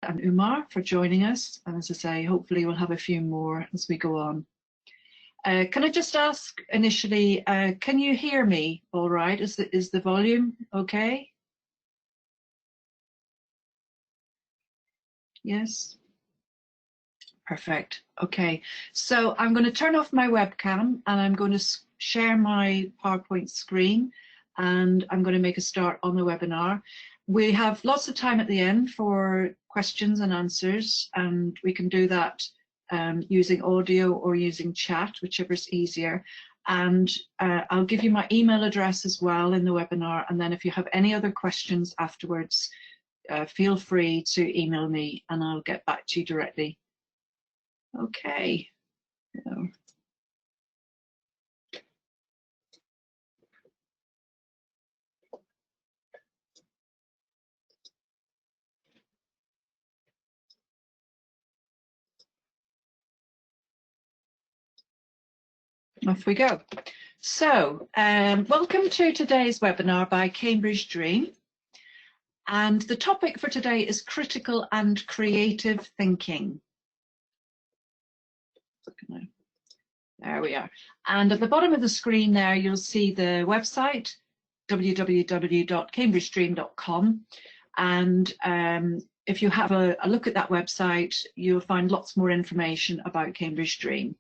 and Umar for joining us. And as I say, hopefully we'll have a few more as we go on. Can I just ask initially, can you hear me all right? Is the volume okay? Yes? Perfect. Okay, so I'm going to turn off my webcam and I'm going to share my PowerPoint screen and I'm going to make a start on the webinar. We have lots of time at the end for questions and answers, and we can do that using audio or using chat, whichever is easier. And I'll give you my email address as well in the webinar, and then if you have any other questions afterwards, feel free to email me and I'll get back to you directly. Okay. So. Off we go. So, welcome to today's webinar by Cambridge Dream. And the topic for today is critical and creative thinking. There we are. And at the bottom of the screen there, you'll see the website, www.cambridgedream.com. And if you have a look at that website, you'll find lots more information about Cambridge Dream.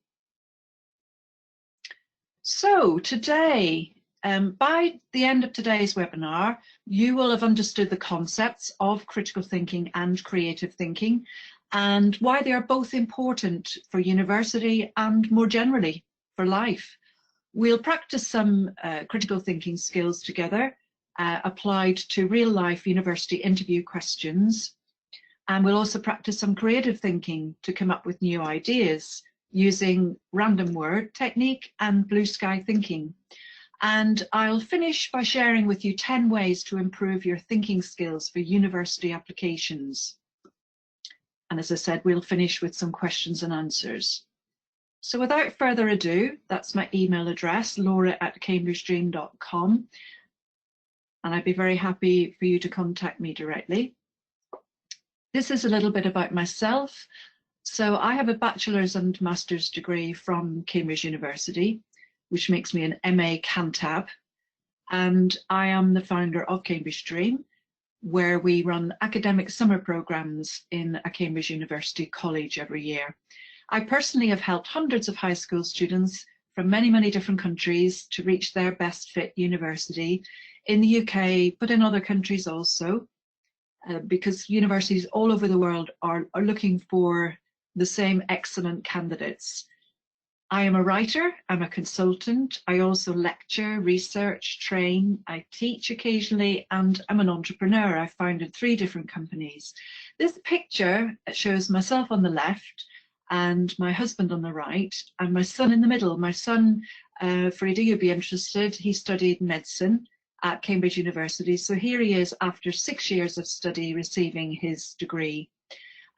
So today, by the end of today's webinar, you will have understood the concepts of critical thinking and creative thinking and why they are both important for university and more generally for life. We'll practice some critical thinking skills together, applied to real-life university interview questions, and we'll also practice some creative thinking to come up with new ideas using random word technique and blue sky thinking. And I'll finish by sharing with you 10 ways to improve your thinking skills for university applications. And as I said, we'll finish with some questions and answers. So without further ado, that's my email address, laura@cambridgedream.com. And I'd be very happy for you to contact me directly. This is a little bit about myself. So I have a bachelor's and master's degree from Cambridge University, which makes me an MA Cantab. And I am the founder of Cambridge Dream, where we run academic summer programs in a Cambridge University college every year. I personally have helped hundreds of high school students from many, many different countries to reach their best fit university in the UK, but in other countries also, because universities all over the world are looking for the same excellent candidates. I am a writer, I'm a consultant, I also lecture, research, train, I teach occasionally, and I'm an entrepreneur. I founded 3 different companies. This picture shows myself on the left and my husband on the right and my son in the middle. My son, Frida, you'd be interested, he studied medicine at Cambridge University. So here he is after 6 years of study receiving his degree.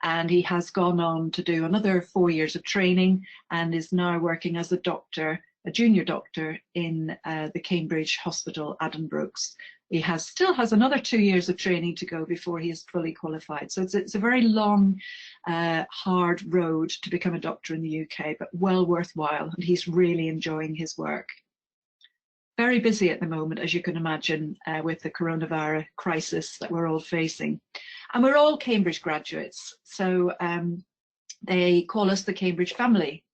And he has gone on to do another 4 years of training and is now working as a doctor, a junior doctor in the Cambridge Hospital, Addenbrooke's. He still has another 2 years of training to go before he is fully qualified. So it's a very long, hard road to become a doctor in the UK, but well worthwhile. And he's really enjoying his work. Very busy at the moment, as you can imagine, with the coronavirus crisis that we're all facing. And we're all Cambridge graduates, so they call us the Cambridge family.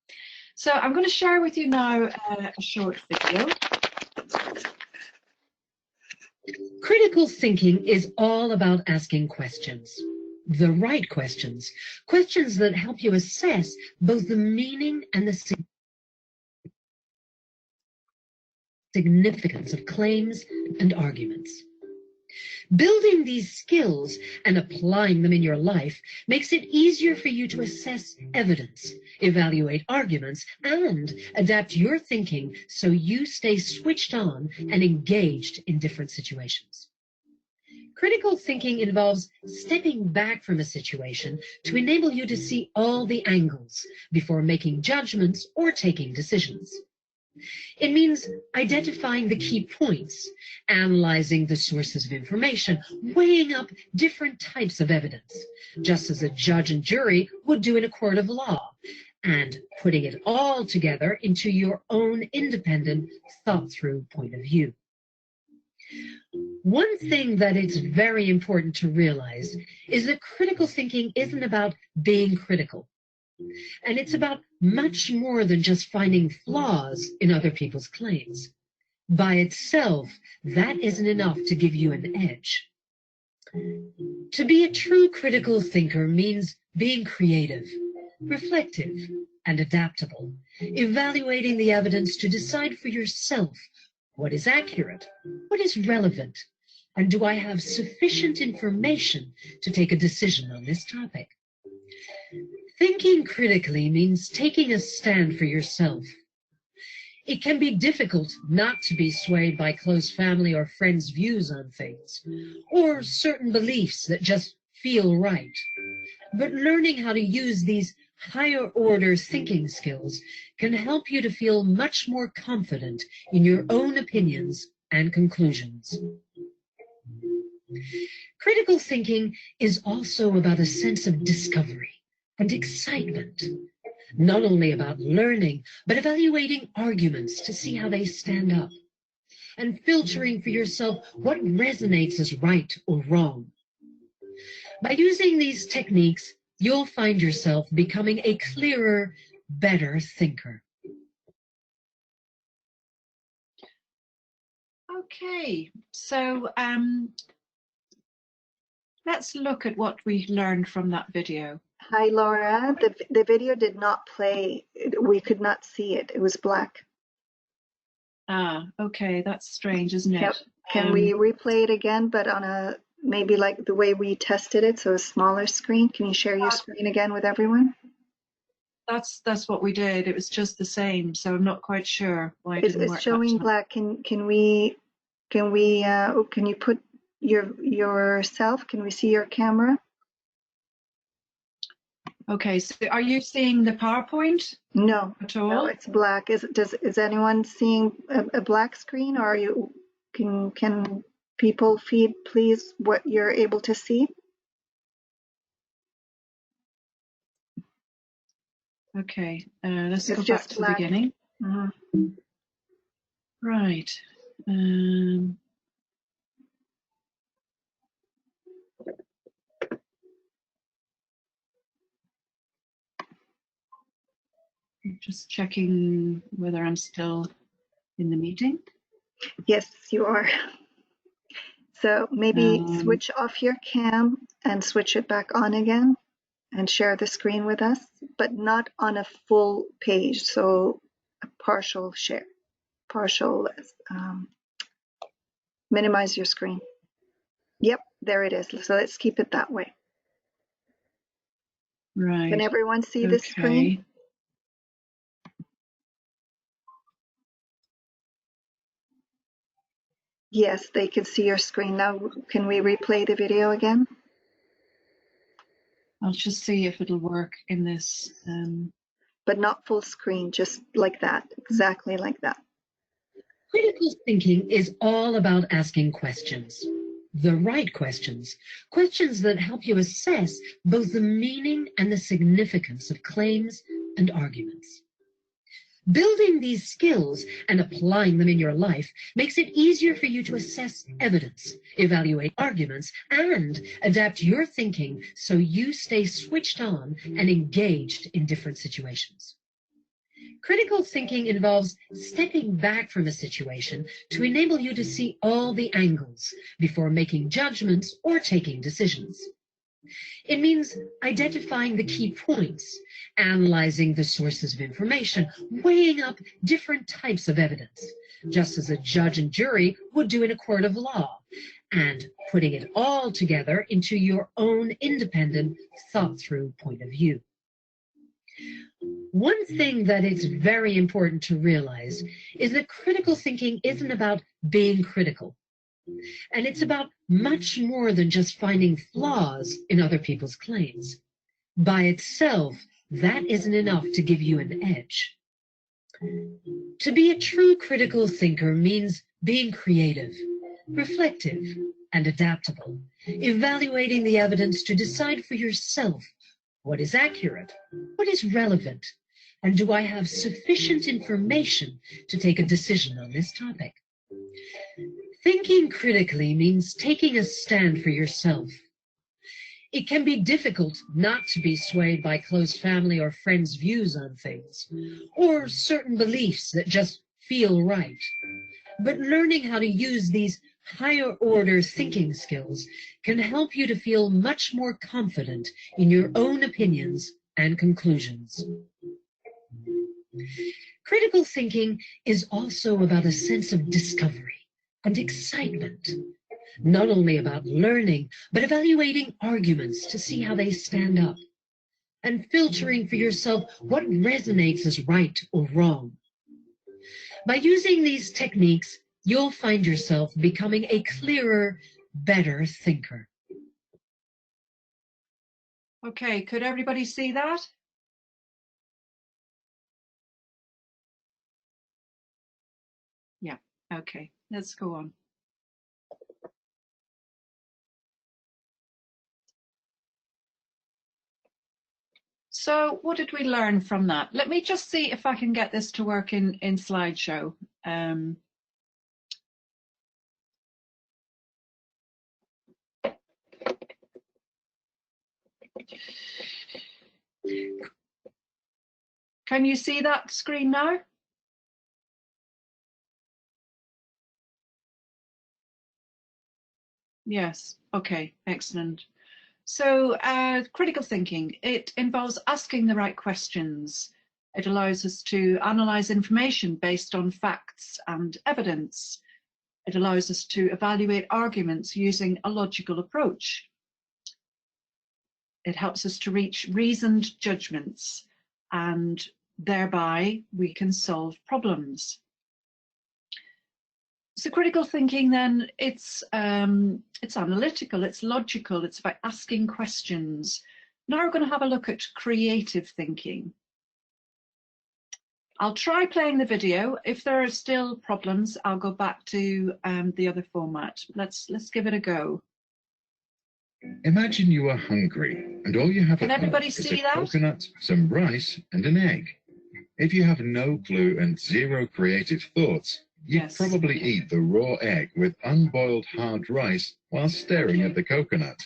So I'm going to share with you now a short video. Critical thinking is all about asking questions, the right questions, questions that help you assess both the meaning and the significance of claims and arguments. Building these skills and applying them in your life makes it easier for you to assess evidence, evaluate arguments, and adapt your thinking so you stay switched on and engaged in different situations. Critical thinking involves stepping back from a situation to enable you to see all the angles before making judgments or taking decisions. It means identifying the key points, analyzing the sources of information, weighing up different types of evidence, just as a judge and jury would do in a court of law, and putting it all together into your own independent, thought-through point of view. One thing that it's very important to realize is that critical thinking isn't about being critical. And it's about much more than just finding flaws in other people's claims. By itself, that isn't enough to give you an edge. To be a true critical thinker means being creative, reflective, and adaptable, evaluating the evidence to decide for yourself what is accurate, what is relevant, and do I have sufficient information to take a decision on this topic. Thinking critically means taking a stand for yourself. It can be difficult not to be swayed by close family or friends' views on things, or certain beliefs that just feel right. But learning how to use these higher order thinking skills can help you to feel much more confident in your own opinions and conclusions. Critical thinking is also about a sense of discovery and excitement, not only about learning, but evaluating arguments to see how they stand up, and filtering for yourself what resonates as right or wrong. By using these techniques, you'll find yourself becoming a clearer, better thinker. Okay, so let's look at what we learned from that video. Hi, Laura. The video did not play. We could not see it. It was black. Ah, okay, that's strange, isn't it? Yep. Can we replay it again, but on a maybe like the way we tested it, so a smaller screen? Can you share your screen again with everyone? That's what we did. It was just the same, so I'm not quite sure why it didn't work. It's showing black. Can you put yourself? Can we see your camera? Okay, so are you seeing the PowerPoint? No, at all? no, it's black. Is anyone seeing a black screen, or are you? Can people feed, please, what you're able to see? Okay, let's go back just to black. the beginning. Mm-hmm. Right. Just checking whether I'm still in the meeting. Yes, you are. So maybe switch off your cam and switch it back on again and share the screen with us, but not on a full page. So a partial share, minimize your screen. Yep, there it is. So let's keep it that way. Right. Can everyone see the screen? Yes, they can see your screen. Now, can we replay the video again? I'll just see if it'll work in this. But not full screen, just like that, exactly like that. Critical thinking is all about asking questions, the right questions, questions that help you assess both the meaning and the significance of claims and arguments. Building these skills and applying them in your life makes it easier for you to assess evidence, evaluate arguments, and adapt your thinking so you stay switched on and engaged in different situations. Critical thinking involves stepping back from a situation to enable you to see all the angles before making judgments or taking decisions. It means identifying the key points, analyzing the sources of information, weighing up different types of evidence, just as a judge and jury would do in a court of law, and putting it all together into your own independent, thought-through point of view. One thing that it's very important to realize is that critical thinking isn't about being critical. And it's about much more than just finding flaws in other people's claims. By itself, that isn't enough to give you an edge. To be a true critical thinker means being creative, reflective, and adaptable, evaluating the evidence to decide for yourself what is accurate, what is relevant, and do I have sufficient information to take a decision on this topic? Thinking critically means taking a stand for yourself. It can be difficult not to be swayed by close family or friends' views on things, or certain beliefs that just feel right. But learning how to use these higher order thinking skills can help you to feel much more confident in your own opinions and conclusions. Critical thinking is also about a sense of discovery and excitement. Not only about learning, but evaluating arguments to see how they stand up, and filtering for yourself what resonates as right or wrong. By using these techniques, you'll find yourself becoming a clearer, better thinker. Okay, could everybody see that? Yeah, okay, let's go on. So what did we learn from that? Let me just see if I can get this to work in slideshow. Can you see that screen now? Yes, okay, excellent. So critical thinking, it involves asking the right questions. It allows us to analyze information based on facts and evidence. It allows us to evaluate arguments using a logical approach. It helps us to reach reasoned judgments, and thereby we can solve problems. So critical thinking then, it's analytical, it's logical, it's about asking questions. Now we're going to have a look at creative thinking. I'll try playing the video. If there are still problems, I'll go back to the other format. Let's give it a go. Imagine you are hungry and all you have at home is a coconut, some rice and an egg. If you have no clue and zero creative thoughts, you'd probably eat the raw egg with unboiled hard rice while staring at the coconut.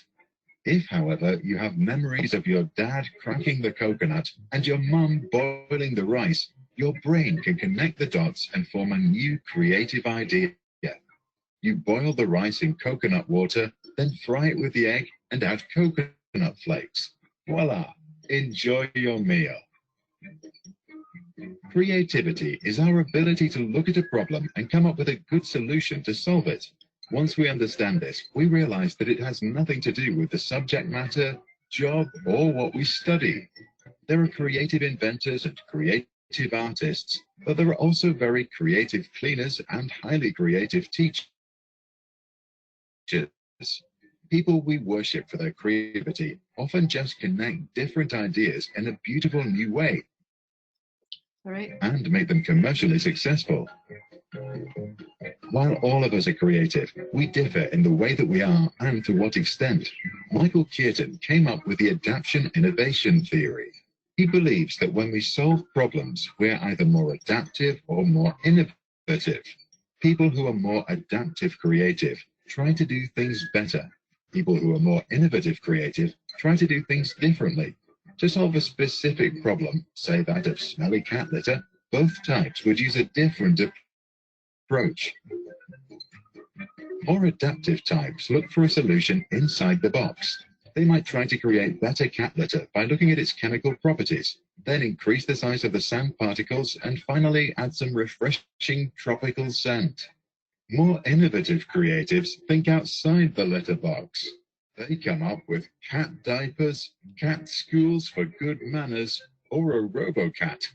If, however, you have memories of your dad cracking the coconut and your mum boiling the rice, your brain can connect the dots and form a new creative idea. You boil the rice in coconut water, then fry it with the egg and add coconut flakes. Voila! Enjoy your meal. Creativity is our ability to look at a problem and come up with a good solution to solve it. Once we understand this, we realize that it has nothing to do with the subject matter, job, or what we study. There are creative inventors and creative artists, but there are also very creative cleaners and highly creative teachers. People we worship for their creativity often just connect different ideas in a beautiful new way. And make them commercially successful. While all of us are creative, we differ in the way that we are and to what extent. Michael Keaton came up with the adaptation innovation theory. He believes that when we solve problems, we're either more adaptive or more innovative. People who are more adaptive creative try to do things better. People who are more innovative creative try to do things differently. To solve a specific problem, say that of smelly cat litter, both types would use a different approach. More adaptive types look for a solution inside the box. They might try to create better cat litter by looking at its chemical properties, then increase the size of the sand particles, and finally add some refreshing tropical scent. More innovative creatives think outside the litter box. They come up with cat diapers, cat schools for good manners, or a robocat.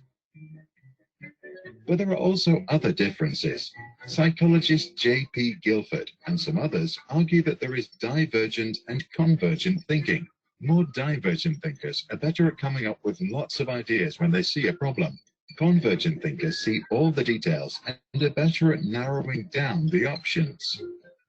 But there are also other differences. Psychologist J.P. Guilford and some others argue that there is divergent and convergent thinking. More divergent thinkers are better at coming up with lots of ideas when they see a problem. Convergent thinkers see all the details and are better at narrowing down the options.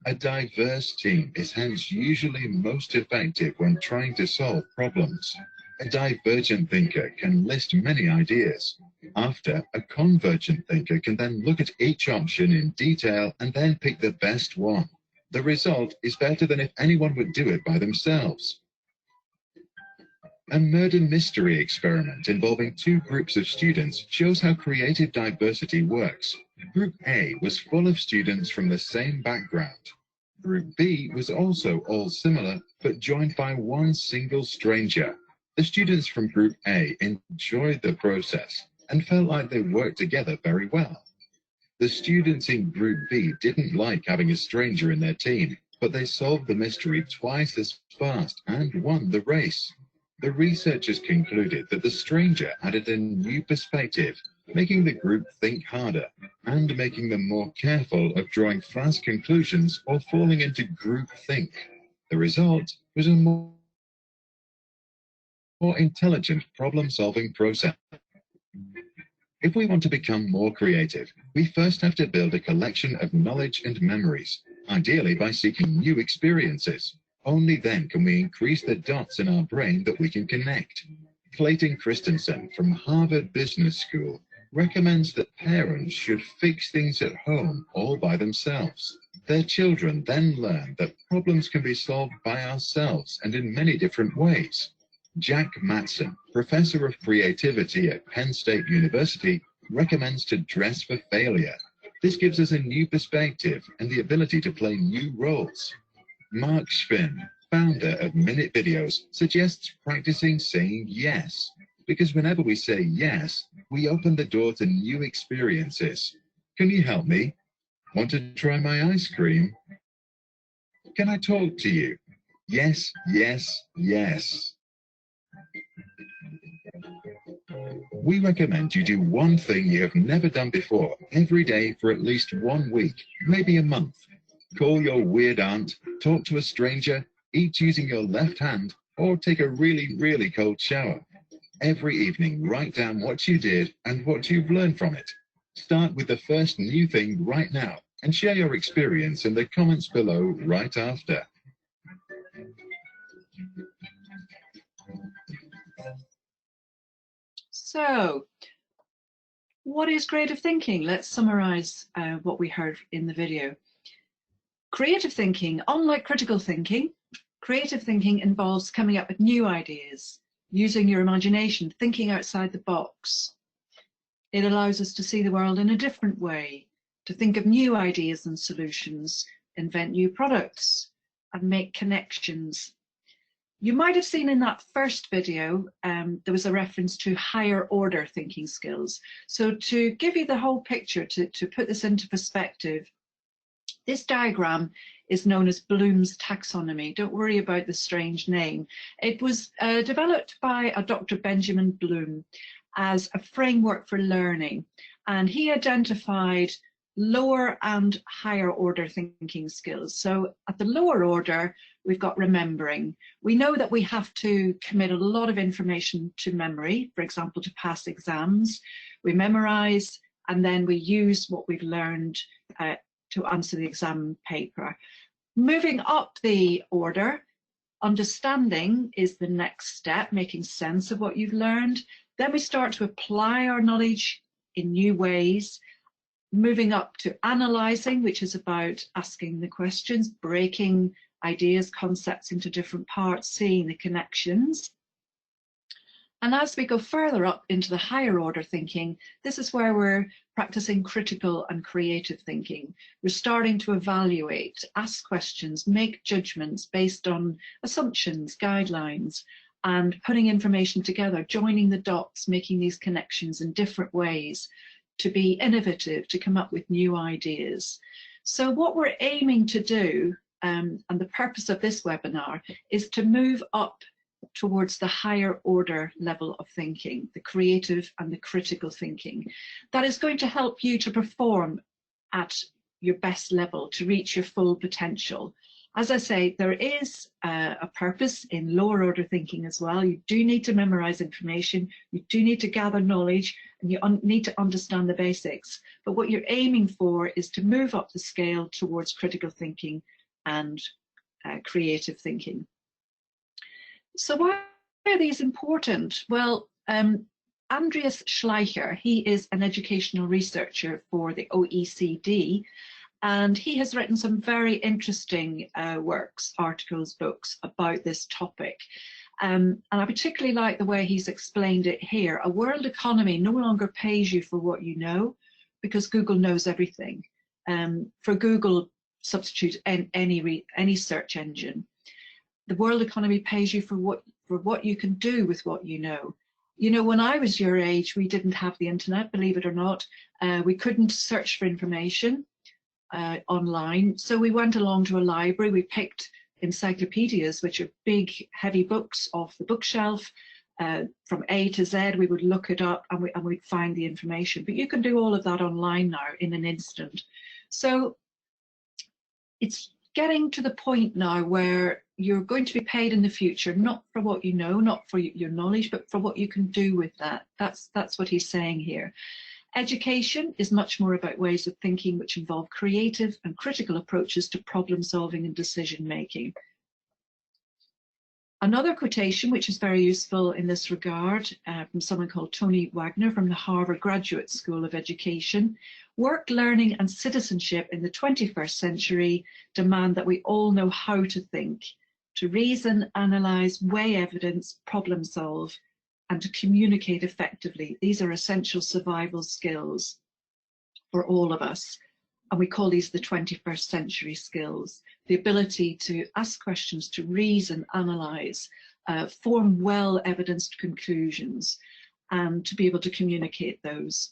A diverse team is hence usually most effective when trying to solve problems. A divergent thinker can list many ideas. After, a convergent thinker can then look at each option in detail and then pick the best one. The result is better than if anyone would do it by themselves. A murder mystery experiment involving two groups of students shows how creative diversity works. Group A was full of students from the same background. Group B was also all similar, but joined by one single stranger. The students from Group A enjoyed the process and felt like they worked together very well. The students in Group B didn't like having a stranger in their team, but they solved the mystery twice as fast and won the race. The researchers concluded that the stranger added a new perspective, making the group think harder and making them more careful of drawing fast conclusions or falling into groupthink. The result was a more intelligent problem-solving process. If we want to become more creative, we first have to build a collection of knowledge and memories, ideally by seeking new experiences. Only then can we increase the dots in our brain that we can connect. Clayton Christensen from Harvard Business School recommends that parents should fix things at home all by themselves. Their children then learn that problems can be solved by ourselves and in many different ways. Jack Matson, professor of creativity at Penn State University, recommends to dress for failure. This gives us a new perspective and the ability to play new roles. Mark Schvinn, founder of Minute Videos, suggests practicing saying yes, because whenever we say yes, we open the door to new experiences. Can you help me? Want to try my ice cream? Can I talk to you? Yes, yes, yes. We recommend you do one thing you have never done before every day for at least 1 week, maybe a month. Call your weird aunt, talk to a stranger, eat using your left hand, or take a really, really cold shower. Every evening, write down what you did and what you've learned from it. Start with the first new thing right now and share your experience in the comments below right after. So, what is creative thinking? Let's summarize what we heard in the video. Creative thinking, unlike critical thinking, creative thinking involves coming up with new ideas, using your imagination, thinking outside the box. It allows us to see the world in a different way, to think of new ideas and solutions, invent new products, and make connections. You might have seen in that first video, there was a reference to higher order thinking skills. So to give you the whole picture, to put this into perspective, this diagram is known as Bloom's taxonomy. Don't worry about the strange name. It was developed by a Dr. Benjamin Bloom as a framework for learning, and he identified lower and higher order thinking skills. So at the lower order, we've got remembering. We know that we have to commit a lot of information to memory, for example, to pass exams. We memorize, and then we use what we've learned to answer the exam paper. Moving up the order, understanding is the next step, making sense of what you've learned. Then we start to apply our knowledge in new ways. Moving up to analyzing, which is about asking the questions, breaking ideas, concepts into different parts, seeing the connections. And as we go further up into the higher order thinking, this is where we're practicing critical and creative thinking. We're starting to evaluate, ask questions, make judgments based on assumptions, guidelines, and putting information together, joining the dots, making these connections in different ways to be innovative, to come up with new ideas. So what we're aiming to do, and the purpose of this webinar, is to move up towards the higher order level of thinking, the creative and the critical thinking. That is going to help you to perform at your best level, to reach your full potential. As I say, there is a purpose in lower order thinking as well. You do need to memorize information, you do need to gather knowledge, and you need to understand the basics. But what you're aiming for is to move up the scale towards critical thinking and creative thinking. So why are these important? Well, Andreas Schleicher, he is an educational researcher for the OECD, and he has written some very interesting works, articles, books about this topic. And I particularly like the way he's explained it here. A world economy no longer pays you for what you know, because Google knows everything. For Google, substitute any search engine. The world economy pays you for what you can do with what you know. You know, when I was your age, we didn't have the internet, believe it or not. We couldn't search for information online. So we went along to a library, we picked encyclopedias, which are big, heavy books off the bookshelf. From A to Z, we would look it up and we'd find the information. But you can do all of that online now in an instant. So it's getting to the point now where you're going to be paid in the future, not for what you know, not for your knowledge, but for what you can do with that. That's what he's saying here. Education is much more about ways of thinking which involve creative and critical approaches to problem solving and decision making. Another quotation, which is very useful in this regard, from someone called Tony Wagner from the Harvard Graduate School of Education: work, learning and citizenship in the 21st century demand that we all know how to think, to reason, analyze, weigh evidence, problem solve, and to communicate effectively. These are essential survival skills for all of us. And we call these the 21st century skills. The ability to ask questions, to reason, analyze, form well-evidenced conclusions, and to be able to communicate those.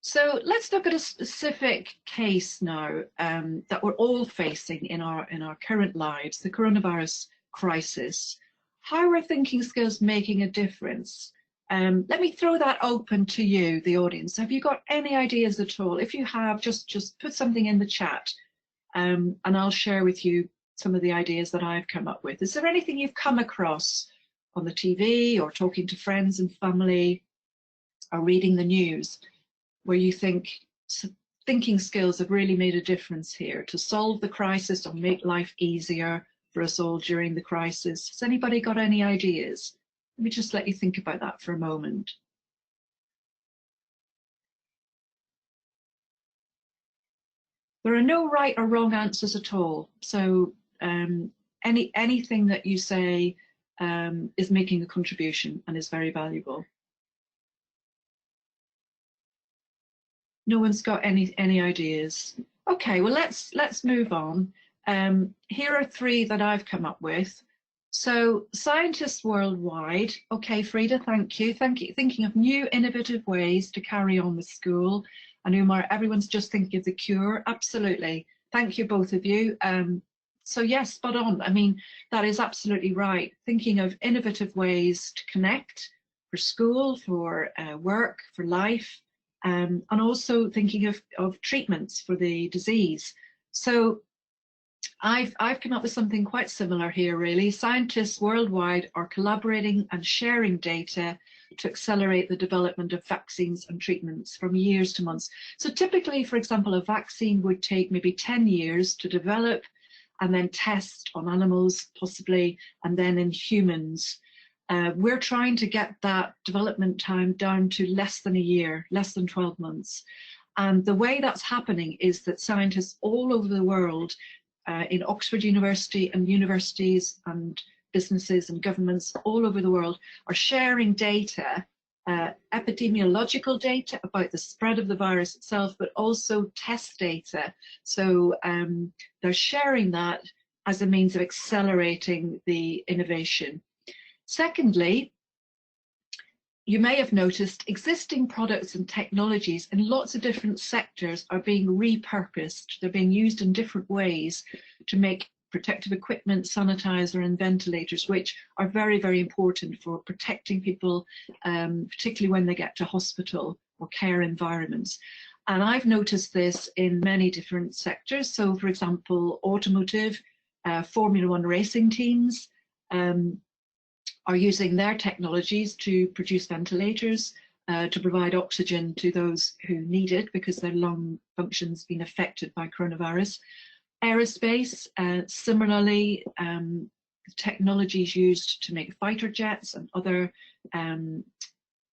So let's look at a specific case now that we're all facing in our current lives, the coronavirus crisis. How are thinking skills making a difference? Let me throw that open to you, the audience. Have you got any ideas at all? If you have, just put something in the chat and I'll share with you some of the ideas that I've come up with. Is there anything you've come across on the TV or talking to friends and family or reading the news where you think thinking skills have really made a difference here to solve the crisis or make life easier for us all during the crisis? Has anybody got any ideas? Let me just let you think about that for a moment. There are no right or wrong answers at all. So anything that you say is making a contribution and is very valuable. No one's got any ideas. Okay, well let's move on. Here are three that I've come up with. So scientists worldwide, okay, Frida, thank you. Thinking of new innovative ways to carry on with school. And Umar, everyone's just thinking of the cure. Absolutely. Thank you, both of you. So yes, spot on. I mean, that is absolutely right. Thinking of innovative ways to connect for school, for work, for life, and also thinking of treatments for the disease. So I've come up with something quite similar here, really. Scientists worldwide are collaborating and sharing data to accelerate the development of vaccines and treatments from years to months. So typically, for example, a vaccine would take maybe 10 years to develop and then test on animals, possibly, and then in humans. We're trying to get that development time down to less than a year, less than 12 months. And the way that's happening is that scientists all over the world, in Oxford University and universities and businesses and governments all over the world, are sharing data, epidemiological data about the spread of the virus itself, but also test data. So they're sharing that as a means of accelerating the innovation. Secondly, you may have noticed existing products and technologies in lots of different sectors are being repurposed. They're being used in different ways to make protective equipment, sanitizer and ventilators, which are very, very important for protecting people, particularly when they get to hospital or care environments. And I've noticed this in many different sectors. So, for example, automotive, Formula One racing teams, are using their technologies to produce ventilators, to provide oxygen to those who need it because their lung function's been affected by coronavirus. Aerospace, similarly, technologies used to make fighter jets and other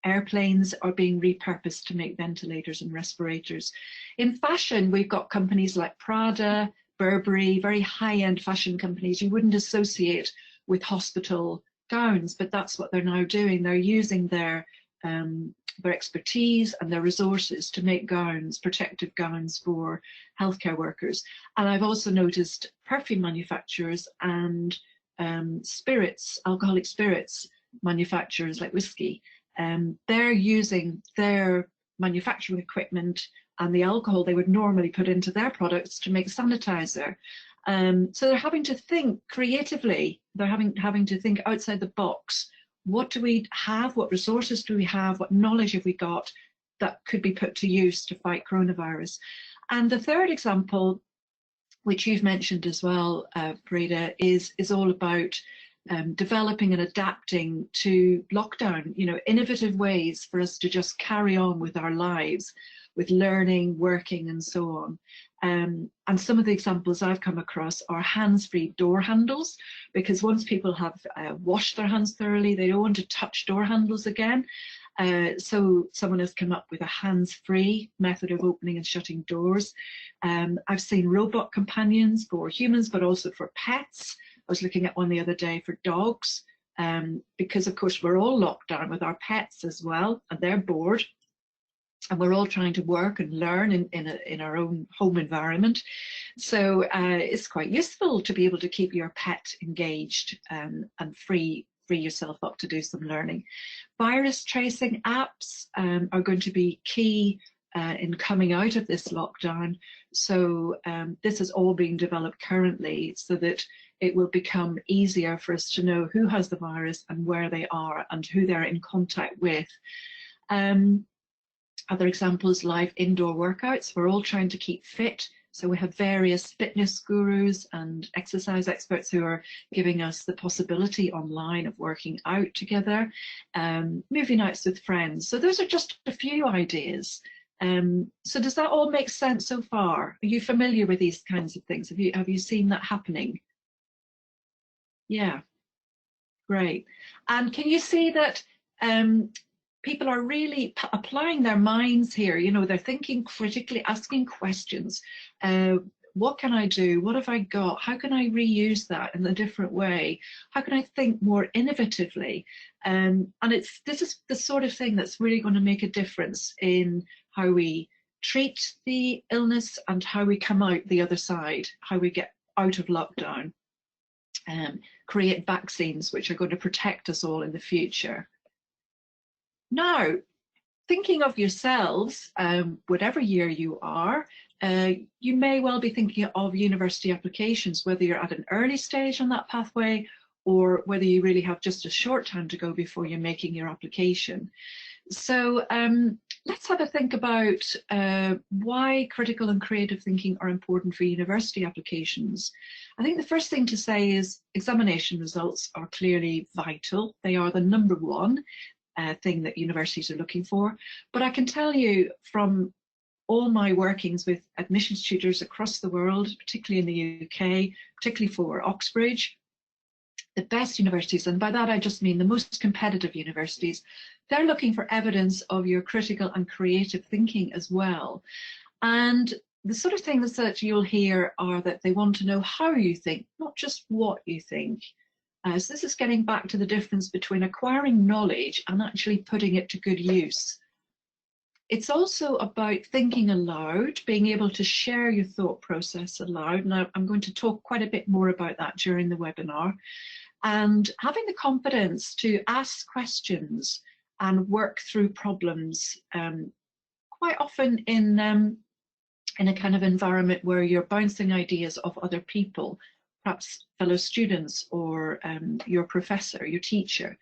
airplanes are being repurposed to make ventilators and respirators. In fashion, we've got companies like Prada, Burberry, very high-end fashion companies you wouldn't associate with hospital gowns, but that's what they're now doing. They're using their expertise and their resources to make gowns, protective gowns for healthcare workers. And I've also noticed perfume manufacturers and spirits, alcoholic spirits manufacturers like whiskey, they're using their manufacturing equipment and the alcohol they would normally put into their products to make sanitizer. So they're having to think creatively. They're having to think outside the box. What do we have? What resources do we have? What knowledge have we got that could be put to use to fight coronavirus? And the third example, which you've mentioned as well, Frida, is all about developing and adapting to lockdown, you know, innovative ways for us to just carry on with our lives, with learning, working, and so on. And some of the examples I've come across are hands-free door handles, because once people have washed their hands thoroughly, they don't want to touch door handles again. So someone has come up with a hands-free method of opening and shutting doors. I've seen robot companions for humans, but also for pets. I was looking at one the other day for dogs, because of course we're all locked down with our pets as well, and they're bored. And we're all trying to work and learn in our own home environment. So it's quite useful to be able to keep your pet engaged and free yourself up to do some learning. Virus tracing apps are going to be key in coming out of this lockdown. So this is all being developed currently so that it will become easier for us to know who has the virus and where they are and who they're in contact with. Other examples, live indoor workouts. We're all trying to keep fit. So we have various fitness gurus and exercise experts who are giving us the possibility online of working out together, movie nights with friends. So those are just a few ideas. So does that all make sense so far? Are you familiar with these kinds of things? Have you seen that happening? Yeah, great. And can you see that people are really applying their minds here? You know, they're thinking critically, asking questions. What can I do? What have I got? How can I reuse that in a different way? How can I think more innovatively? And this is the sort of thing that's really going to make a difference in how we treat the illness and how we come out the other side, how we get out of lockdown, create vaccines which are going to protect us all in the future. Now, thinking of yourselves, whatever year you are, you may well be thinking of university applications, whether you're at an early stage on that pathway or whether you really have just a short time to go before you're making your application. So let's have a think about why critical and creative thinking are important for university applications. I think the first thing to say is examination results are clearly vital. They are the #1 thing that universities are looking for. But I can tell you from all my workings with admissions tutors across the world, particularly in the UK, particularly for Oxbridge, the best universities, and by that I just mean the most competitive universities, they're looking for evidence of your critical and creative thinking as well. And the sort of things that you'll hear are that they want to know how you think, not just what you think. So this is getting back to the difference between acquiring knowledge and actually putting it to good use. It's also about thinking aloud, being able to share your thought process aloud. Now, I'm going to talk quite a bit more about that during the webinar. And having the confidence to ask questions and work through problems, quite often in a kind of environment where you're bouncing ideas off other people, perhaps fellow students or your professor, your teacher.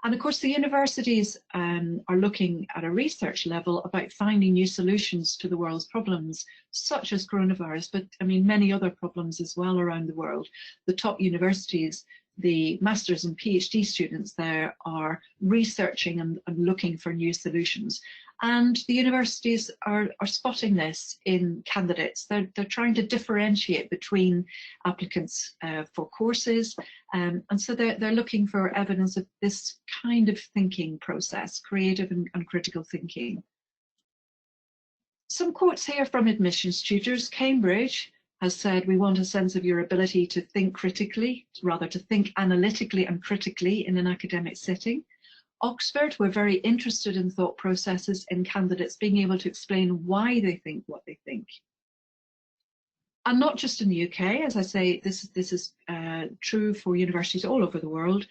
And of course, the universities are looking at a research level about finding new solutions to the world's problems, such as coronavirus, but I mean, many other problems as well around the world. The top universities the master's and PhD students there are researching and looking for new solutions. And the universities are spotting this in candidates. They're trying to differentiate between applicants for courses. And so they're looking for evidence of this kind of thinking process, creative and critical thinking. Some quotes here from admissions tutors. Cambridge has said, we want a sense of your ability to think critically, rather to think analytically and critically in an academic setting. Oxford, we're very interested in thought processes in candidates being able to explain why they think what they think. And not just in the UK, as I say, this is true for universities all over the world.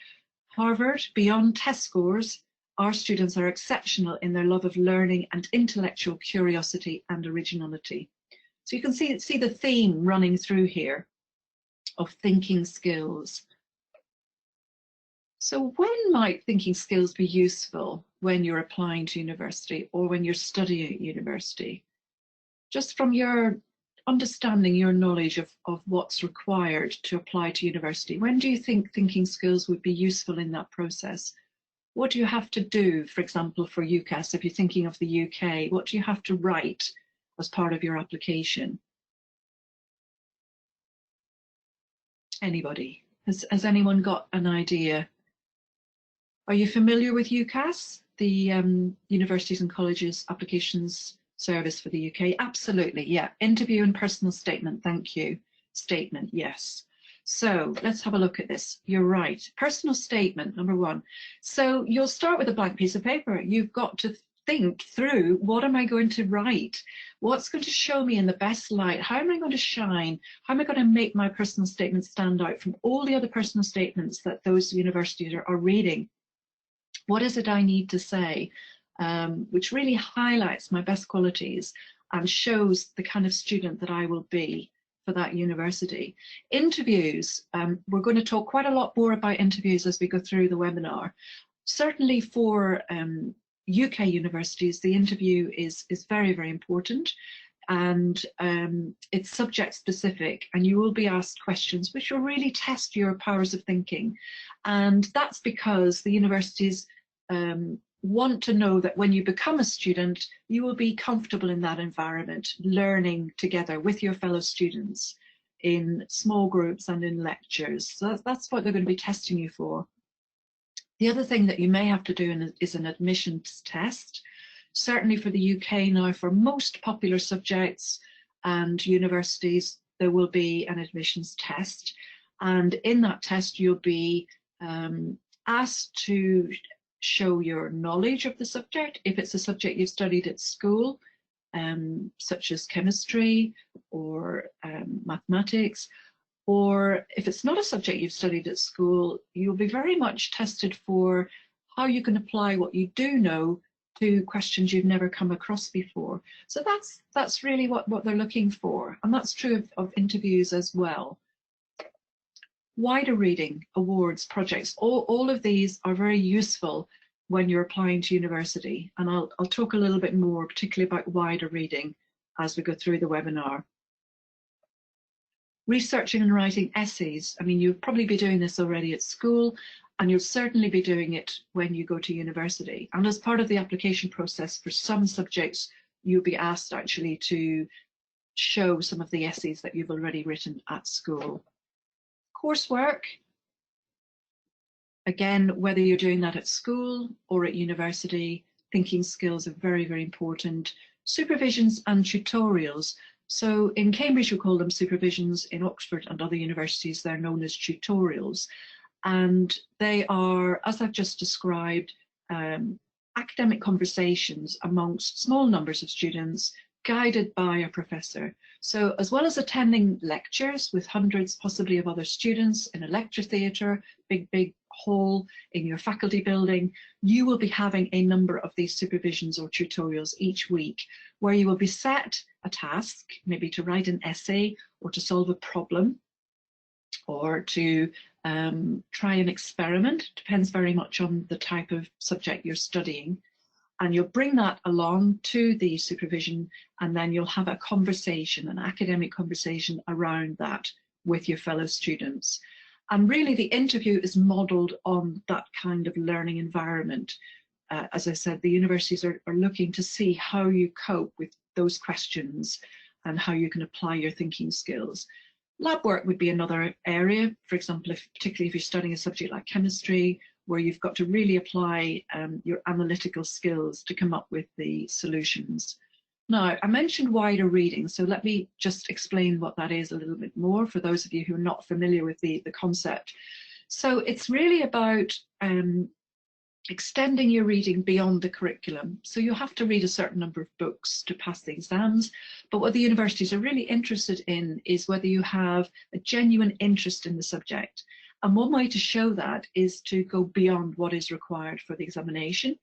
Harvard, beyond test scores, our students are exceptional in their love of learning and intellectual curiosity and originality. So you can see the theme running through here of thinking skills. So when might thinking skills be useful when you're applying to university or when you're studying at university? Just from your understanding, your knowledge of what's required to apply to university, when do you think thinking skills would be useful in that process? What do you have to do, for example, for UCAS, if you're thinking of the UK, what do you have to write as part of your application? Anybody? Has anyone got an idea? Are you familiar with UCAS, the Universities and Colleges Applications Service for the UK? Absolutely, yeah. Interview and personal statement, thank you. Statement, yes. So let's have a look at this. You're right. Personal statement, number one. So you'll start with a blank piece of paper. You've got to think through, what am I going to write? What's going to show me in the best light? How am I going to shine? How am I going to make my personal statement stand out from all the other personal statements that those universities are reading? What is it I need to say, which really highlights my best qualities and shows the kind of student that I will be for that university. Interviews, we're going to talk quite a lot more about interviews as we go through the webinar. Certainly for UK universities, the interview is very, very important, and it's subject specific, and you will be asked questions which will really test your powers of thinking. And that's because the universities want to know that when you become a student, you will be comfortable in that environment, learning together with your fellow students in small groups and in lectures. So that's what they're going to be testing you for. The other thing that you may have to do is an admissions test. Certainly for the UK now, for most popular subjects and universities, there will be an admissions test. And in that test, you'll be asked to show your knowledge of the subject. If it's a subject you've studied at school, such as chemistry or mathematics, or if it's not a subject you've studied at school, you'll be very much tested for how you can apply what you do know to questions you've never come across before. So that's really what they're looking for, and that's true of interviews as well. Wider reading, awards, projects, all of these are very useful when you're applying to university, and I'll talk a little bit more, particularly about wider reading, as we go through the webinar. Researching and writing essays. I mean, you'll probably be doing this already at school, and you'll certainly be doing it when you go to university. And as part of the application process for some subjects, you'll be asked actually to show some of the essays that you've already written at school. Coursework. Again, whether you're doing that at school or at university, thinking skills are very, very important. Supervisions and tutorials. So in Cambridge, we call them supervisions. In Oxford and other universities, they're known as tutorials. And they are, as I've just described, academic conversations amongst small numbers of students, guided by a professor. So as well as attending lectures with hundreds possibly of other students in a lecture theatre, big hall in your faculty building, you will be having a number of these supervisions or tutorials each week, where you will be set a task, maybe to write an essay or to solve a problem or to try an experiment. Depends very much on the type of subject you're studying. And you'll bring that along to the supervision, and then you'll have a conversation, an academic conversation around that with your fellow students. And really the interview is modelled on that kind of learning environment. As I said, the universities are looking to see how you cope with those questions and how you can apply your thinking skills. Lab work would be another area, for example, particularly if you're studying a subject like chemistry, where you've got to really apply your analytical skills to come up with the solutions. Now, I mentioned wider reading, so let me just explain what that is a little bit more for those of you who are not familiar with the concept. So it's really about extending your reading beyond the curriculum. So you have to read a certain number of books to pass the exams, but what the universities are really interested in is whether you have a genuine interest in the subject. And one way to show that is to go beyond what is required for the examination.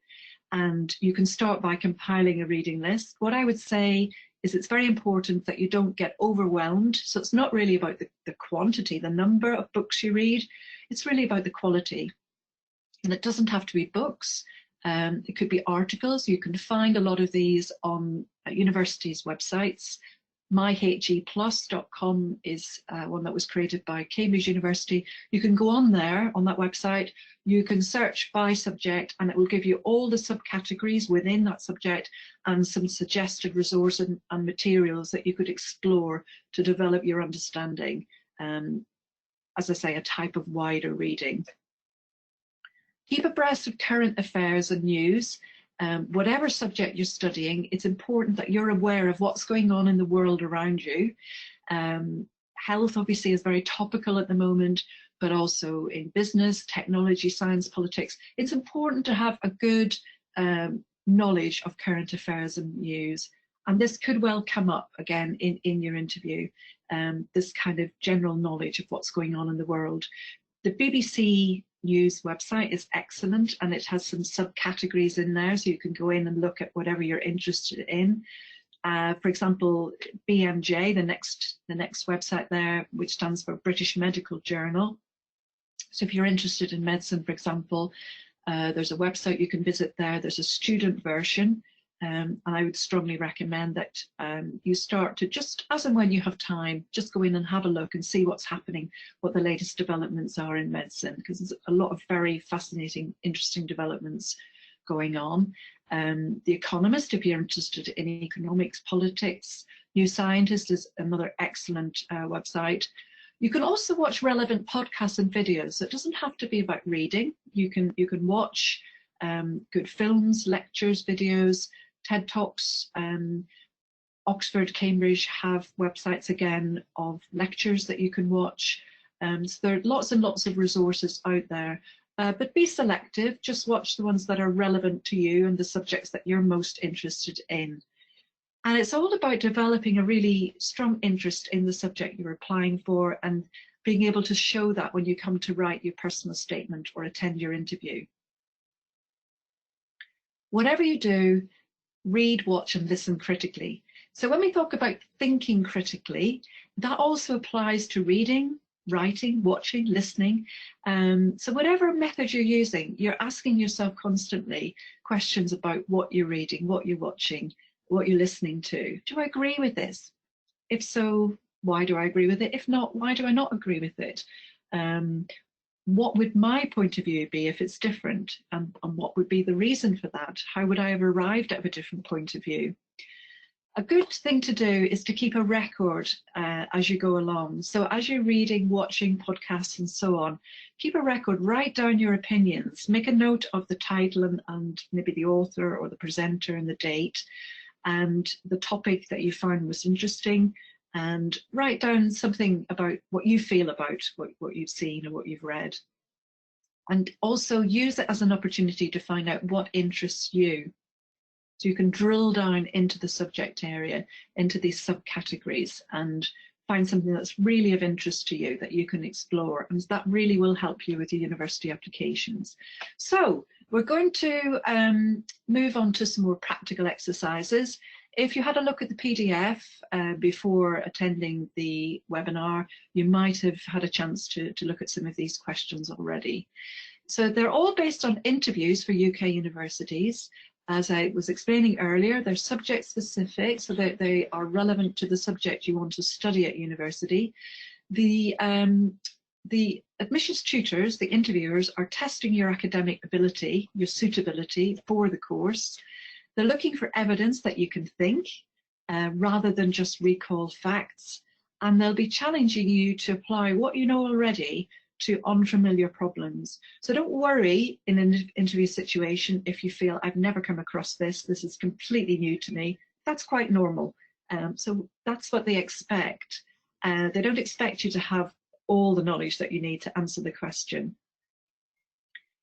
And you can start by compiling a reading list. What I would say is it's very important that you don't get overwhelmed. So it's not really about the quantity, the number of books you read. It's really about the quality. And it doesn't have to be books. It could be articles. You can find a lot of these on universities' websites. myheplus.com is one that was created by Cambridge University. You can go on there, on that website, you can search by subject and it will give you all the subcategories within that subject and some suggested resources and materials that you could explore to develop your understanding. As I say, a type of wider reading. Keep abreast of current affairs and news. Whatever subject you're studying, it's important that you're aware of what's going on in the world around you. Health obviously is very topical at the moment, but also in business, technology, science, politics. It's important to have a good knowledge of current affairs and news. And this could well come up again in your interview, this kind of general knowledge of what's going on in the world. The BBC News website is excellent and it has some subcategories in there, so you can go in and look at whatever you're interested in. For example, BMJ, the next website there, which stands for British Medical Journal. So if you're interested in medicine, for example, there's a website you can visit there. There's a student version, and I would strongly recommend that you start to, just as and when you have time, just go in and have a look and see what's happening, what the latest developments are in medicine, because there's a lot of very fascinating, interesting developments going on. The Economist, if you're interested in economics, politics. New Scientist is another excellent website. You can also watch relevant podcasts and videos. So it doesn't have to be about reading. You can watch good films, lectures, videos, TED Talks. Oxford, Cambridge have websites again of lectures that you can watch. So there are lots and lots of resources out there. But be selective, just watch the ones that are relevant to you and the subjects that you're most interested in. And it's all about developing a really strong interest in the subject you're applying for and being able to show that when you come to write your personal statement or attend your interview. Whatever you do, read, watch, and listen critically. So when we talk about thinking critically, that also applies to reading, writing, watching, listening. So whatever method you're using, you're asking yourself constantly questions about what you're reading, what you're watching, what you're listening to. Do I agree with this? If so, why do I agree with it? If not, why do I not agree with it? What would my point of view be if it's different? And what would be the reason for that? How would I have arrived at a different point of view? A good thing to do is to keep a record as you go along. So as you're reading, watching podcasts and so on, keep a record, write down your opinions, make a note of the title and maybe the author or the presenter and the date and the topic that you found was interesting, and write down something about what you feel about what you've seen or what you've read. And also use it as an opportunity to find out what interests you. So you can drill down into the subject area, into these subcategories, and find something that's really of interest to you that you can explore. And that really will help you with your university applications. So we're going to move on to some more practical exercises. If you had a look at the PDF before attending the webinar, you might have had a chance to look at some of these questions already. So they're all based on interviews for UK universities. As I was explaining earlier, they're subject specific, so that they are relevant to the subject you want to study at university. The the admissions tutors, the interviewers, are testing your academic ability, your suitability for the course. They're looking for evidence that you can think rather than just recall facts. And they'll be challenging you to apply what you know already to unfamiliar problems. So don't worry in an interview situation if you feel, I've never come across this, this is completely new to me. That's quite normal. So that's what they expect. They don't expect you to have all the knowledge that you need to answer the question.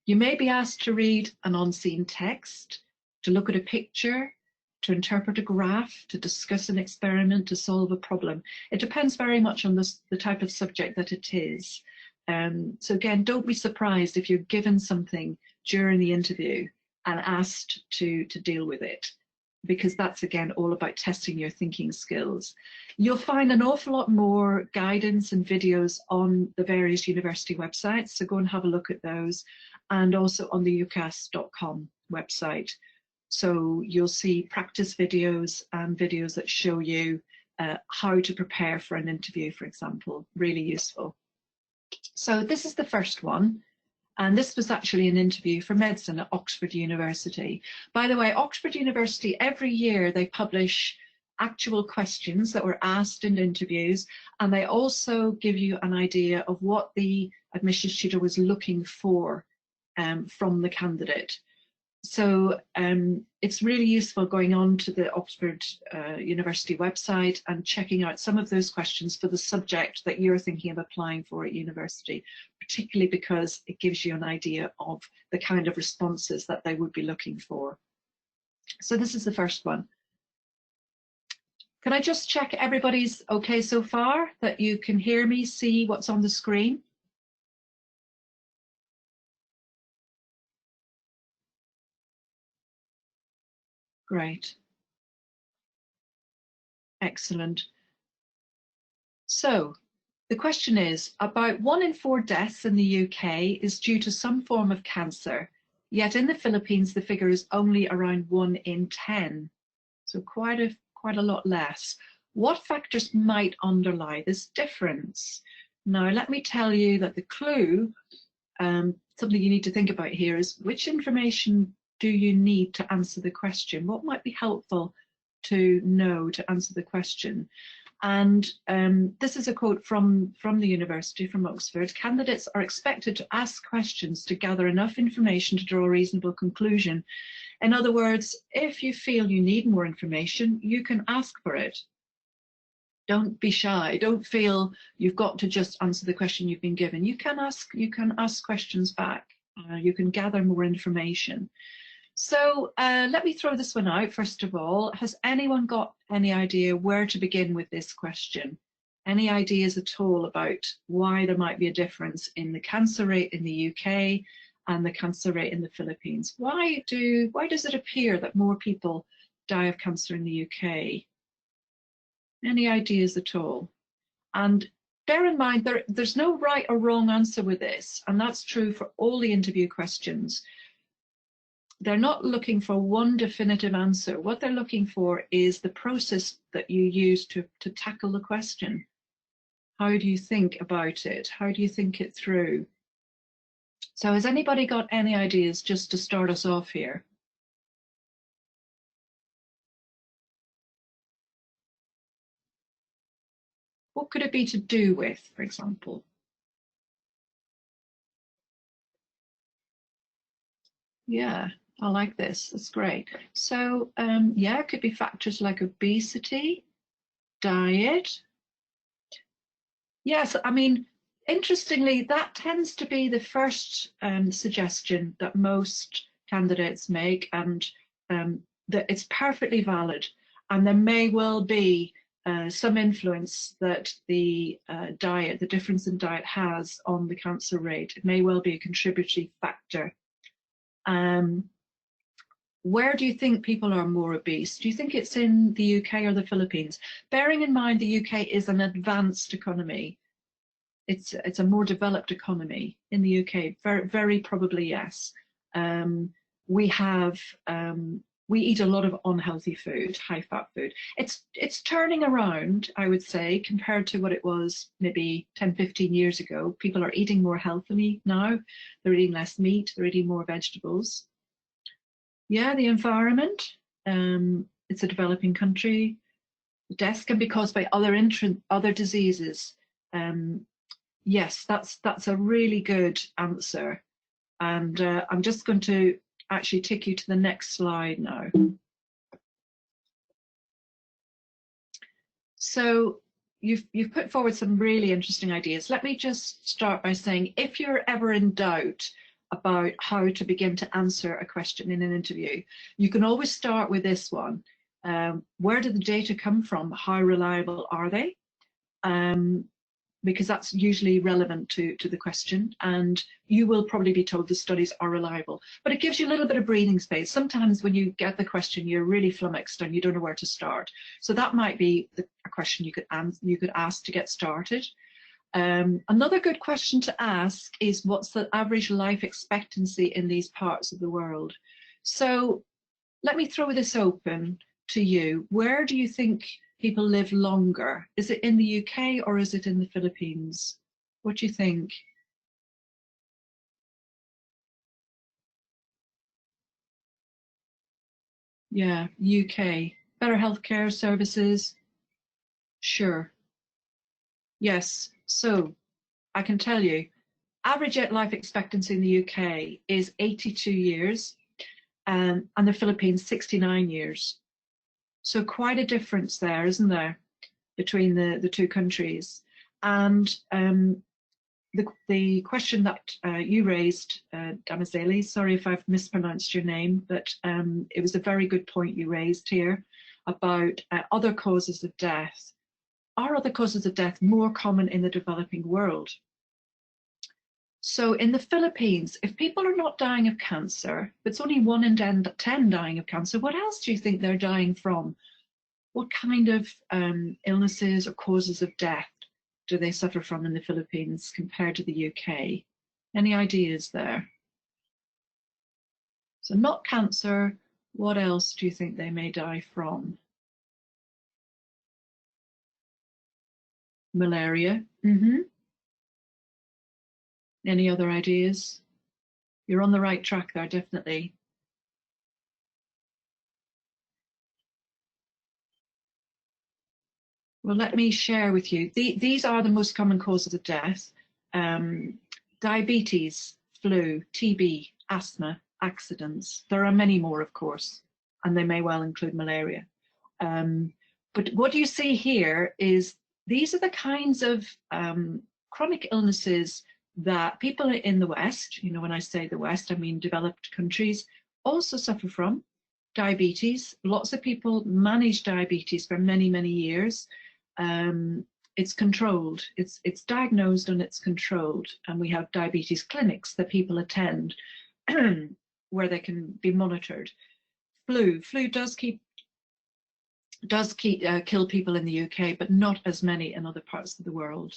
You may be asked to read an unseen text, to look at a picture, to interpret a graph, to discuss an experiment, to solve a problem. It depends very much on the type of subject that it is. So again, don't be surprised if you're given something during the interview and asked to deal with it, because that's again all about testing your thinking skills. You'll find an awful lot more guidance and videos on the various university websites, so go and have a look at those, and also on the ucas.com website. So you'll see practice videos and videos that show you how to prepare for an interview, for example, really useful. So this is the first one. And this was actually an interview for medicine at Oxford University. By the way, Oxford University, every year they publish actual questions that were asked in interviews, and they also give you an idea of what the admissions tutor was looking for from the candidate. So it's really useful going on to the Oxford University website and checking out some of those questions for the subject that you're thinking of applying for at university, particularly because it gives you an idea of the kind of responses that they would be looking for. So this is the first one. Can I just check everybody's okay so far, that you can hear me, see what's on the screen? Great. Excellent. So the question is, about 1 in 4 deaths in the UK is due to some form of cancer, yet in the Philippines the figure is only around 1 in 10. So quite a lot less. What factors might underlie this difference? Now let me tell you that the clue, something you need to think about here, is which information do you need to answer the question? What might be helpful to know to answer the question? And this is a quote from the university, from Oxford. Candidates are expected to ask questions to gather enough information to draw a reasonable conclusion. In other words, if you feel you need more information, you can ask for it. Don't be shy. Don't feel you've got to just answer the question you've been given. You can ask questions back. You can gather more information. So let me throw this one out first of all. Has anyone got any idea where to begin with this question? Any ideas at all about why there might be a difference in the cancer rate in the UK and the cancer rate in the Philippines? Why does it appear that more people die of cancer in the UK? Any ideas at all? And bear in mind, there's no right or wrong answer with this, and that's true for all the interview questions. They're not looking for one definitive answer. What they're looking for is the process that you use to tackle the question. How do you think about it? How do you think it through? So has anybody got any ideas just to start us off here? What could it be to do with, for example? Yeah, I like this. That's great. So yeah, it could be factors like obesity, diet. Yes, I mean, interestingly, that tends to be the first suggestion that most candidates make, and that it's perfectly valid. And there may well be some influence that the diet, the difference in diet has on the cancer rate. It may well be a contributory factor. Where do you think people are more obese? Do you think it's in the UK or the Philippines? Bearing in mind the UK is an advanced economy. It's a more developed economy in the UK. Very, very probably yes. We have we eat a lot of unhealthy food, high-fat food. It's turning around, I would say, compared to what it was maybe 10, 15 years ago. People are eating more healthily now. They're eating less meat. They're eating more vegetables. Yeah, the environment. It's a developing country. Deaths can be caused by other diseases. Yes, that's a really good answer. And I'm just going to actually take you to the next slide now. So you've put forward some really interesting ideas. Let me just start by saying, if you're ever in doubt about how to begin to answer a question in an interview, you can always start with this one. Where did the data come from? How reliable are they? Because that's usually relevant to the question, and you will probably be told the studies are reliable. But it gives you a little bit of breathing space. Sometimes when you get the question, you're really flummoxed and you don't know where to start. So that might be a question you could ask to get started. Another good question to ask is, what's the average life expectancy in these parts of the world? So let me throw this open to you. Where do you think people live longer? Is it in the UK or is it in the Philippines? What do you think? Yeah, UK. Better healthcare services? Sure. Yes, so I can tell you, average life expectancy in the UK is 82 years, and the Philippines 69 years. So quite a difference there, isn't there, between the two countries? And the question that you raised, Damazeli, sorry if I've mispronounced your name, but it was a very good point you raised here about other causes of death. Are other causes of death more common in the developing world? So in the Philippines, if people are not dying of cancer, if it's only 1 in 10 dying of cancer, what else do you think they're dying from? What kind of illnesses or causes of death do they suffer from in the Philippines compared to the UK? Any ideas there? So not cancer, what else do you think they may die from? Malaria. Any other ideas? You're on the right track there, definitely. Well, let me share with you. These are the most common causes of death. Diabetes, flu, TB, asthma, accidents. There are many more, of course, and they may well include malaria. But what you see here is these are the kinds of chronic illnesses that people in the West, you know, when I say the West, I mean developed countries, also suffer from. Diabetes. Lots of people manage diabetes for many, many years. It's controlled, it's diagnosed and it's controlled. And we have diabetes clinics that people attend where they can be monitored. Flu does kill people in the UK, but not as many in other parts of the world.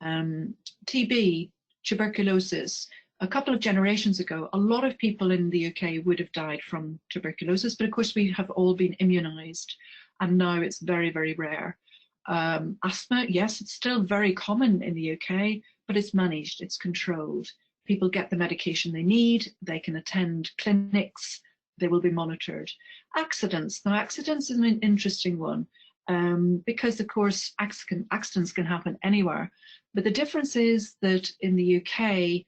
TB, tuberculosis. A couple of generations ago, a lot of people in the UK would have died from tuberculosis, but of course we have all been immunized, and now it's very, very rare. Asthma, yes, it's still very common in the UK, but it's managed, it's controlled. People get the medication they need, they can attend clinics, they will be monitored. Accidents. Now, accidents is an interesting one because, of course, accidents can happen anywhere. But the difference is that in the UK,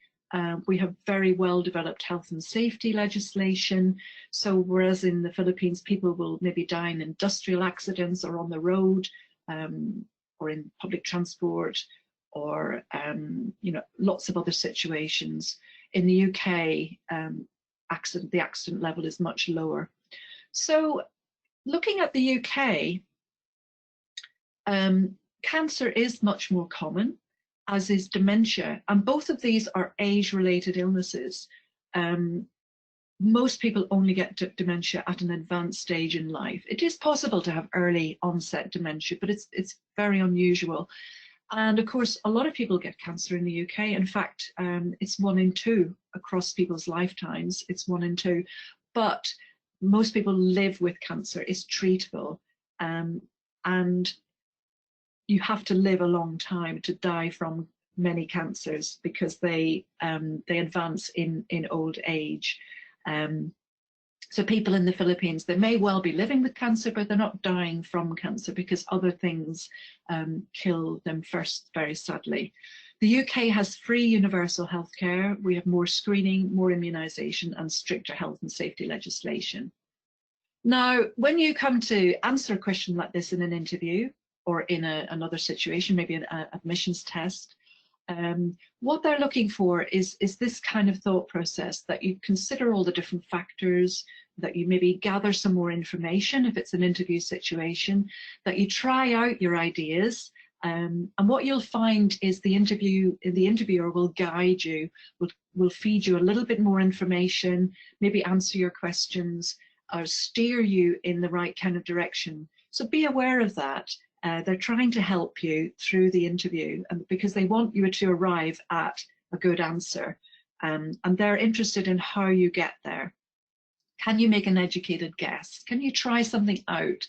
we have very well developed health and safety legislation. So whereas in the Philippines, people will maybe die in industrial accidents or on the road, or in public transport, or you know, lots of other situations. In the UK, the accident level is much lower. So looking at the UK, cancer is much more common, as is dementia, and both of these are age-related illnesses. Most people only get dementia at an advanced stage in life. It is possible to have early onset dementia, but it's very unusual. And of course, a lot of people get cancer in the UK. In fact, it's 1 in 2 across people's lifetimes. It's 1 in 2. But most people live with cancer, is treatable, and you have to live a long time to die from many cancers because they advance in old age. So people in the Philippines, they may well be living with cancer, but they're not dying from cancer because other things kill them first, very sadly. The UK has free universal healthcare. We have more screening, more immunisation and stricter health and safety legislation. Now, when you come to answer a question like this in an interview or in another situation, maybe an admissions test, what they're looking for is this kind of thought process, that you consider all the different factors, that you maybe gather some more information if it's an interview situation, that you try out your ideas. And what you'll find is the interviewer will guide you, will feed you a little bit more information, maybe answer your questions or steer you in the right kind of direction. So be aware of that. They're trying to help you through the interview, and because they want you to arrive at a good answer, and they're interested in how you get there. Can you make an educated guess? Can you try something out?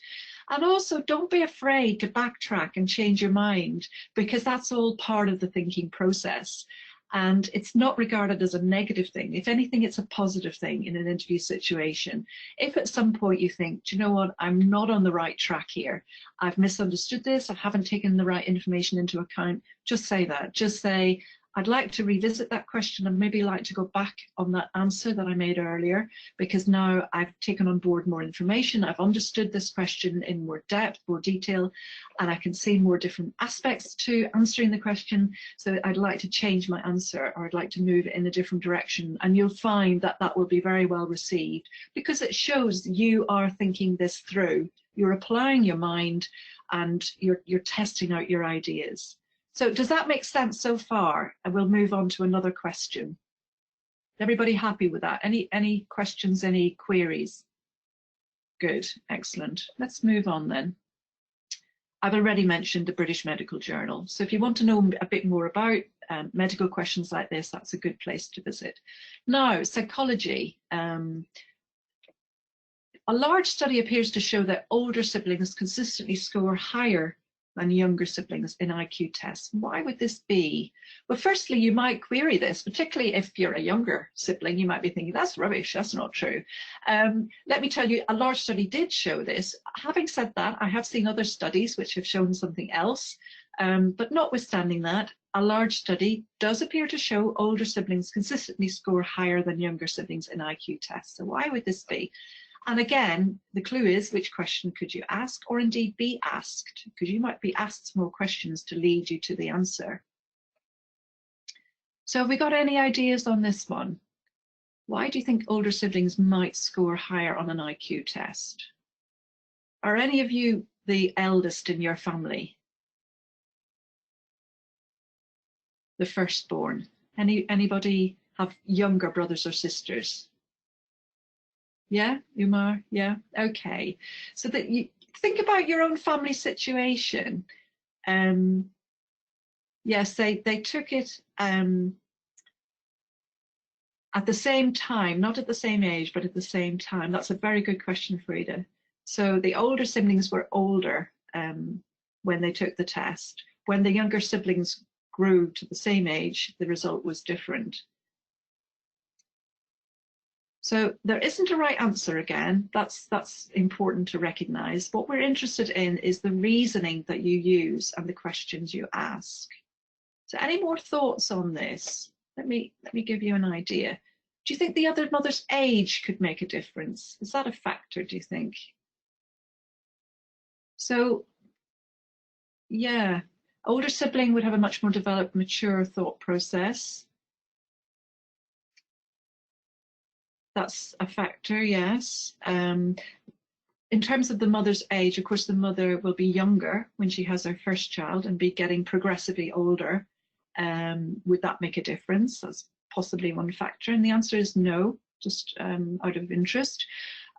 And also, don't be afraid to backtrack and change your mind, because that's all part of the thinking process. And it's not regarded as a negative thing. If anything, it's a positive thing in an interview situation. If at some point you think, do you know what, I'm not on the right track here, I've misunderstood this, I haven't taken the right information into account, just say that. Just say, I'd like to revisit that question and maybe like to go back on that answer that I made earlier, because now I've taken on board more information, I've understood this question in more depth, more detail, and I can see more different aspects to answering the question. So I'd like to change my answer, or I'd like to move it in a different direction. And you'll find that that will be very well received, because it shows you are thinking this through. You're applying your mind and you're testing out your ideas. So does that make sense so far? And we'll move on to another question. Everybody happy with that? Any questions, any queries? Good, excellent. Let's move on then. I've already mentioned the British Medical Journal. So if you want to know a bit more about medical questions like this, that's a good place to visit. Now, psychology. A large study appears to show that older siblings consistently score higher than younger siblings in IQ tests. Why would this be? Well, firstly, you might query this, particularly if you're a younger sibling. You might be thinking, that's rubbish, that's not true. Let me tell you, a large study did show this. Having said that, I have seen other studies which have shown something else. But notwithstanding that, a large study does appear to show older siblings consistently score higher than younger siblings in IQ tests. So why would this be? And again, the clue is, which question could you ask, or indeed be asked? Because you might be asked more questions to lead you to the answer. So have we got any ideas on this one? Why do you think older siblings might score higher on an IQ test? Are any of you the eldest in your family? The firstborn? Anybody have younger brothers or sisters? Yeah, Umar, yeah, okay. So that you think about your own family situation. Yes, they took it at the same time, not at the same age, but at the same time. That's a very good question, Frida. So the older siblings were older when they took the test. When the younger siblings grew to the same age, the result was different. So there isn't a right answer again. That's important to recognize. What we're interested in is the reasoning that you use and the questions you ask. So any more thoughts on this? Let me give you an idea. Do you think the other mother's age could make a difference? Is that a factor, do you think? So yeah, older sibling would have a much more developed, mature thought process. That's a factor, yes. In terms of the mother's age, of course, the mother will be younger when she has her first child and be getting progressively older. Would that make a difference? That's possibly one factor. And the answer is no, just out of interest.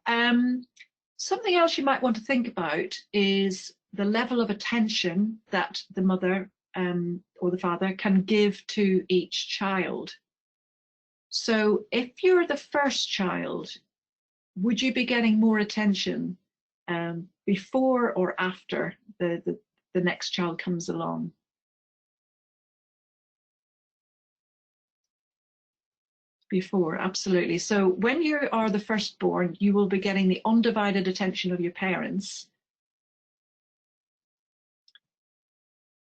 Something else you might want to think about is the level of attention that the mother or the father can give to each child. So if you're the first child, would you be getting more attention before or after the next child comes along? Before, absolutely. So when you are the firstborn, you will be getting the undivided attention of your parents.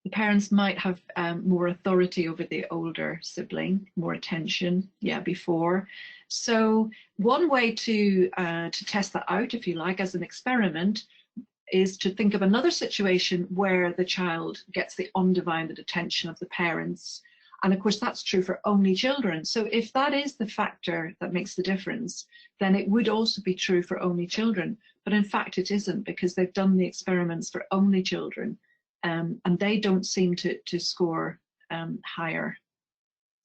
The parents might have more authority over the older sibling, more attention, yeah, before. So one way to test that out, if you like, as an experiment, is to think of another situation where the child gets the undivided attention of the parents. And of course, that's true for only children. So if that is the factor that makes the difference, then it would also be true for only children. But in fact, it isn't, because they've done the experiments for only children. And they don't seem to score higher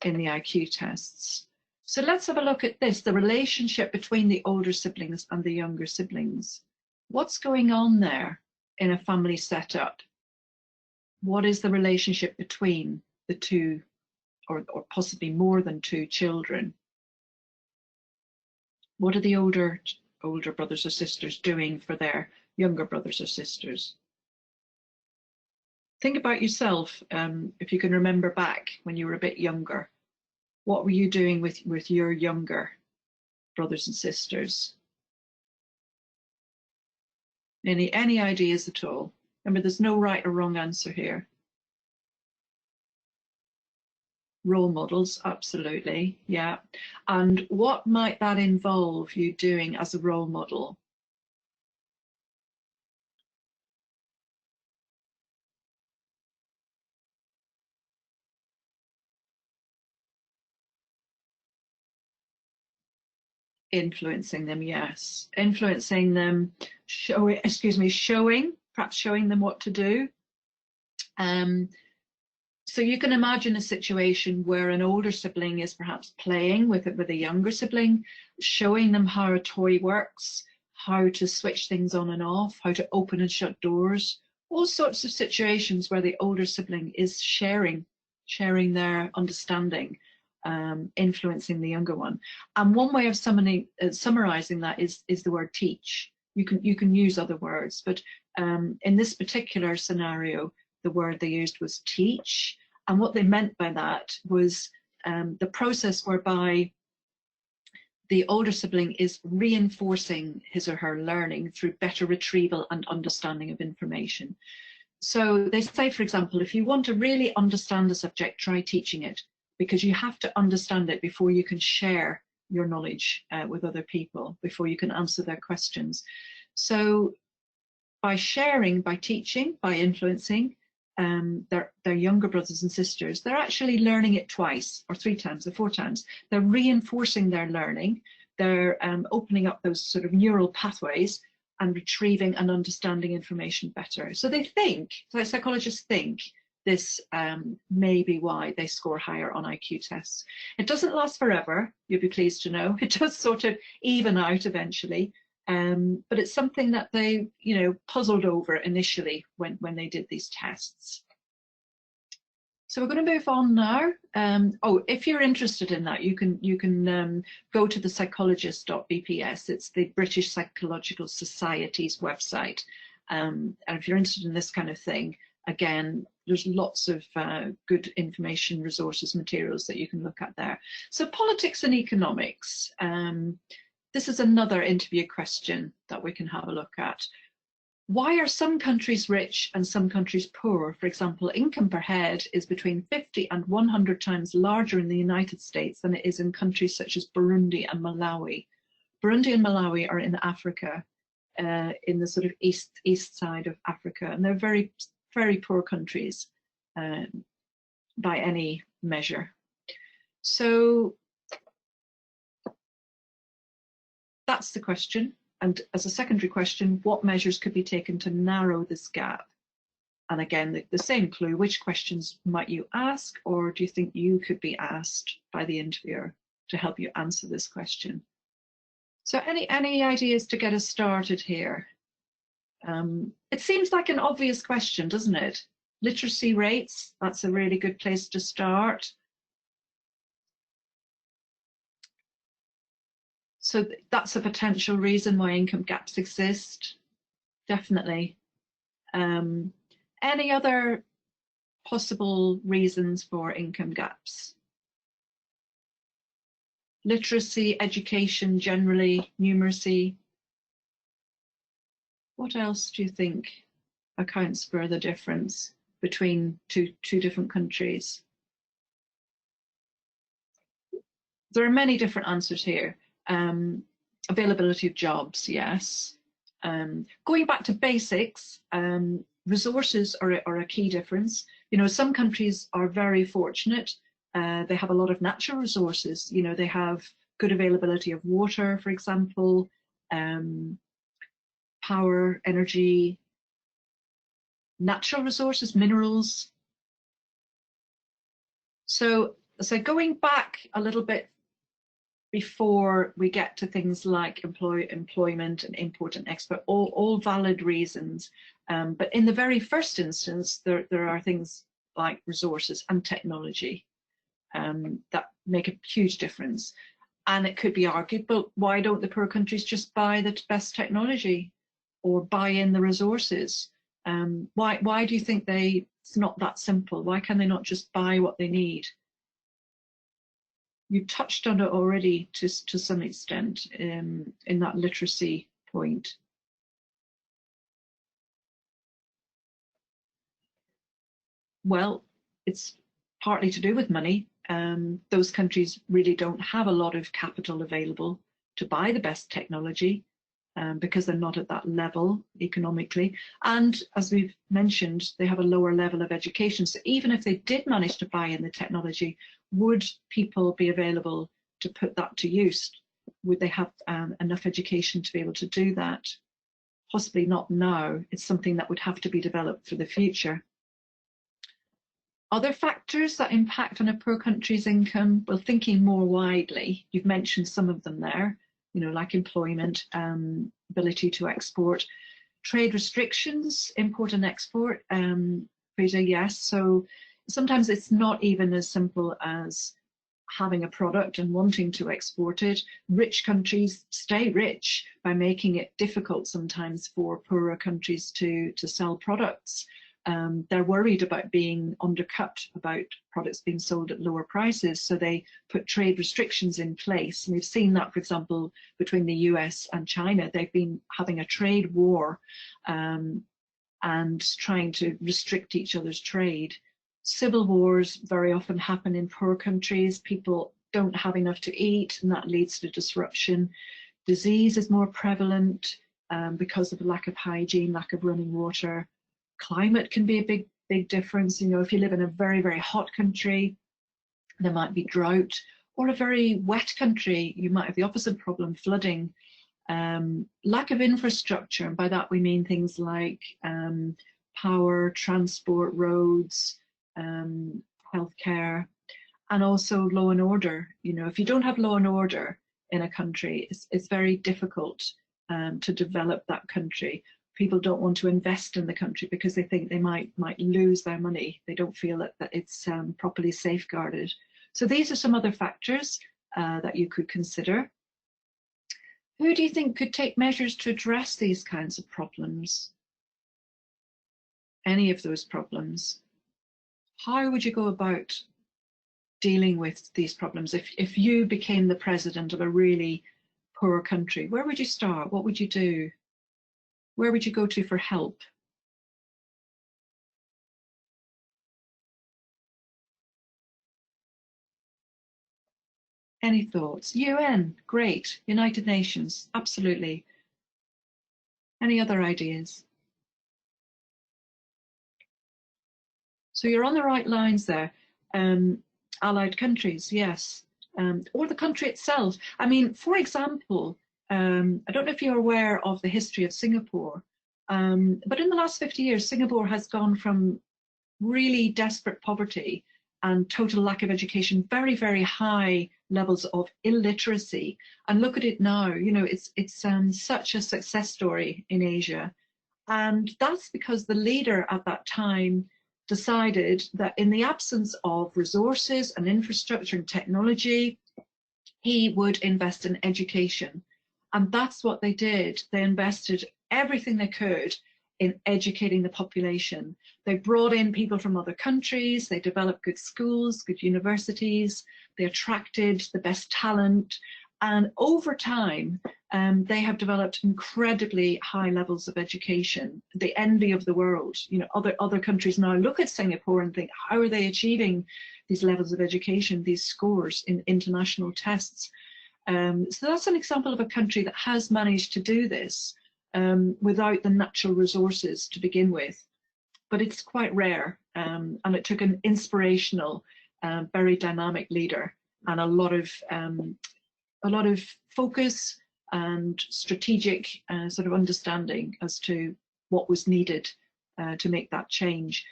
in the IQ tests. So let's have a look at this, the relationship between the older siblings and the younger siblings. What's going on there in a family setup? What is the relationship between the two, or possibly more than two children? What are the older brothers or sisters doing for their younger brothers or sisters? Think about yourself, if you can remember back when you were a bit younger. What were you doing with your younger brothers and sisters? Any ideas at all? Remember, there's no right or wrong answer here. Role models, absolutely, yeah. And what might that involve you doing as a role model? Influencing them, yes. Influencing them, perhaps showing them what to do. So you can imagine a situation where an older sibling is perhaps playing with a younger sibling, showing them how a toy works, how to switch things on and off, how to open and shut doors, all sorts of situations where the older sibling is sharing their understanding, influencing the younger one. And one way of summarizing that is the word teach. You can use other words, but in this particular scenario, the word they used was teach. And what they meant by that was the process whereby the older sibling is reinforcing his or her learning through better retrieval and understanding of information. So they say, for example, if you want to really understand a subject, try teaching it, because you have to understand it before you can share your knowledge with other people, before you can answer their questions. So by sharing, by teaching, by influencing their younger brothers and sisters, they're actually learning it twice or 3 times or 4 times. They're reinforcing their learning. They're opening up those sort of neural pathways and retrieving and understanding information better. So they think, so psychologists think, this may be why they score higher on IQ tests. It doesn't last forever, you'll be pleased to know. It does sort of even out eventually. But it's something that they, puzzled over initially when they did these tests. So we're going to move on now. If you're interested in that, you can go to the psychologist.bps. It's the British Psychological Society's website. And if you're interested in this kind of thing, again, there's lots of good information, resources, materials that you can look at there. So politics and economics. This is another interview question that we can have a look at. Why are some countries rich and some countries poor? For example, income per head is between 50 and 100 times larger in the United States than it is in countries such as Burundi and Malawi. Burundi and Malawi are in Africa, in the sort of east side of Africa, and they're very, very poor countries by any measure. So that's the question. And as a secondary question, what measures could be taken to narrow this gap? And again, the same clue, which questions might you ask, or do you think you could be asked by the interviewer to help you answer this question? So any ideas to get us started here? It seems like an obvious question, doesn't it? Literacy rates, that's a really good place to start. So that's a potential reason why income gaps exist, definitely. Any other possible reasons for income gaps? Literacy, education generally, numeracy. What else do you think accounts for the difference between two different countries? There are many different answers here. Availability of jobs, yes. Going back to basics, resources are a key difference. You know, some countries are very fortunate. They have a lot of natural resources. You know, they have good availability of water, for example, power, energy, natural resources, minerals. So going back a little bit before we get to things like employment and import and export, all valid reasons. But in the very first instance, there are things like resources and technology that make a huge difference. And it could be argued, but why don't the poor countries just buy the best technology or buy in the resources? Why do you think it's not that simple? Why can they not just buy what they need? You touched on it already to some extent in that literacy point. Well, it's partly to do with money. Those countries really don't have a lot of capital available to buy the best technology because they're not at that level economically. And as we've mentioned, they have a lower level of education. So even if they did manage to buy in the technology, would people be available to put that to use? Would they have enough education to be able to do that? Possibly not now. It's something that would have to be developed for the future. Other factors that impact on a poor country's income, well, thinking more widely, you've mentioned some of them there, you know, like employment, ability to export, trade restrictions, import and export, Frida, yes. So sometimes it's not even as simple as having a product and wanting to export it. Rich countries stay rich by making it difficult sometimes for poorer countries to sell products. They're worried about being undercut, about products being sold at lower prices, so they put trade restrictions in place. And we've seen that, for example, between the US and China. They've been having a trade war and trying to restrict each other's trade. Civil wars very often happen in poor countries. People don't have enough to eat, and that leads to disruption. Disease is more prevalent because of lack of hygiene, lack of running water. Climate can be a big difference. You know, if you live in a very, very hot country, there might be drought, or a very wet country, you might have the opposite problem, flooding. Lack of infrastructure, and by that we mean things like power, transport, roads, healthcare, and also law and order. You know, if you don't have law and order in a country, it's very difficult to develop that country. People don't want to invest in the country because they think they might lose their money. They don't feel that it's properly safeguarded. So these are some other factors that you could consider. Who do you think could take measures to address these kinds of problems? Any of those problems? How would you go about dealing with these problems? If you became the president of a really poor country, where would you start? What would you do? Where would you go to for help? Any thoughts? UN, great. United Nations, absolutely. Any other ideas? So you're on the right lines there. Allied countries, yes. Or the country itself. I mean, for example, I don't know if you're aware of the history of Singapore, but in the last 50 years, Singapore has gone from really desperate poverty and total lack of education, very, very high levels of illiteracy. And look at it now, you know, it's such a success story in Asia. And that's because the leader at that time decided that in the absence of resources and infrastructure and technology, he would invest in education. And that's what they did. They invested everything they could in educating the population. They brought in people from other countries, they developed good schools, good universities, they attracted the best talent, and over time, they have developed incredibly high levels of education, the envy of the world. You know, other countries now look at Singapore and think, how are they achieving these levels of education, these scores in international tests? So that's an example of a country that has managed to do this without the natural resources to begin with. But it's quite rare, and it took an inspirational, very dynamic leader and a lot of focus and strategic sort of understanding as to what was needed to make that change.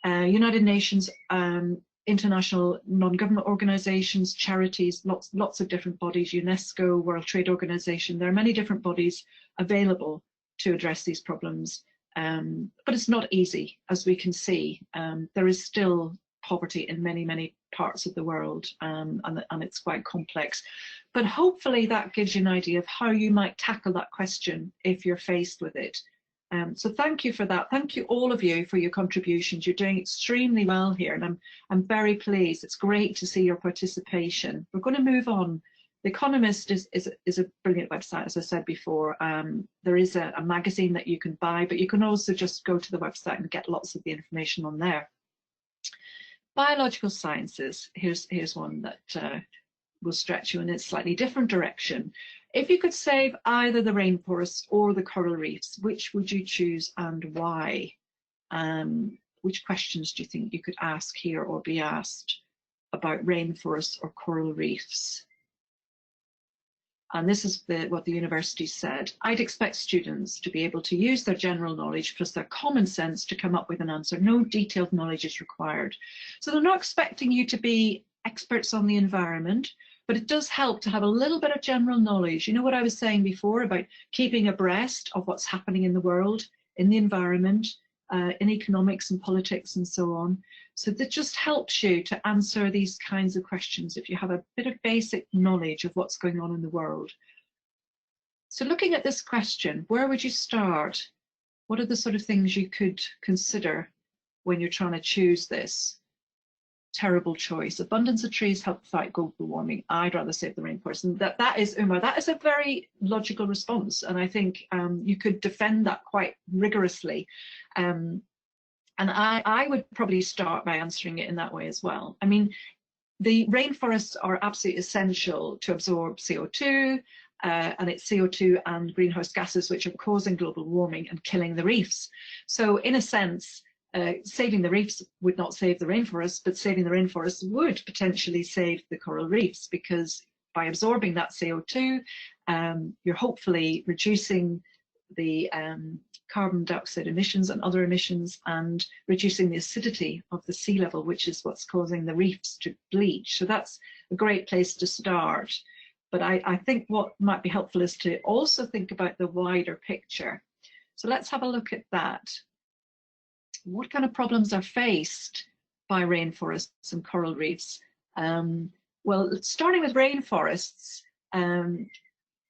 United Nations, international non-government organizations, charities, lots of different bodies, UNESCO, World Trade Organization, there are many different bodies available to address these problems. But it's not easy, as we can see. There is still poverty in many parts of the world, and it's quite complex. But hopefully that gives you an idea of how you might tackle that question if you're faced with it. So thank you for that. Thank you all of you for your contributions. You're doing extremely well here, and I'm very pleased. It's great to see your participation. We're going to move on. The Economist is a brilliant website, as I said before. There is a magazine that you can buy, but you can also just go to the website and get lots of the information on there. Biological sciences, here's one that will stretch you in a slightly different direction. If you could save either the rainforests or the coral reefs, which would you choose and why? Which questions do you think you could ask here or be asked about rainforests or coral reefs? And this is what the university said. I'd expect students to be able to use their general knowledge plus their common sense to come up with an answer. No detailed knowledge is required. So they're not expecting you to be experts on the environment, but it does help to have a little bit of general knowledge. You know what I was saying before about keeping abreast of what's happening in the world, in the environment, in economics and politics and so on. So that just helps you to answer these kinds of questions if you have a bit of basic knowledge of what's going on in the world. So looking at this question, where would you start? What are the sort of things you could consider when you're trying to choose this? Terrible choice. Abundance of trees help fight global warming. I'd rather save the rainforest. And that is, Umar, that is a very logical response. And I think you could defend that quite rigorously. And I would probably start by answering it in that way as well. I mean, the rainforests are absolutely essential to absorb CO2, and it's CO2 and greenhouse gases which are causing global warming and killing the reefs. So in a sense, saving the reefs would not save the rainforests, but saving the rainforests would potentially save the coral reefs, because by absorbing that CO2, you're hopefully reducing the carbon dioxide emissions and other emissions, and reducing the acidity of the sea level, which is what's causing the reefs to bleach. So that's a great place to start. But I think what might be helpful is to also think about the wider picture. So let's have a look at that. What kind of problems are faced by rainforests and coral reefs? Well, starting with rainforests,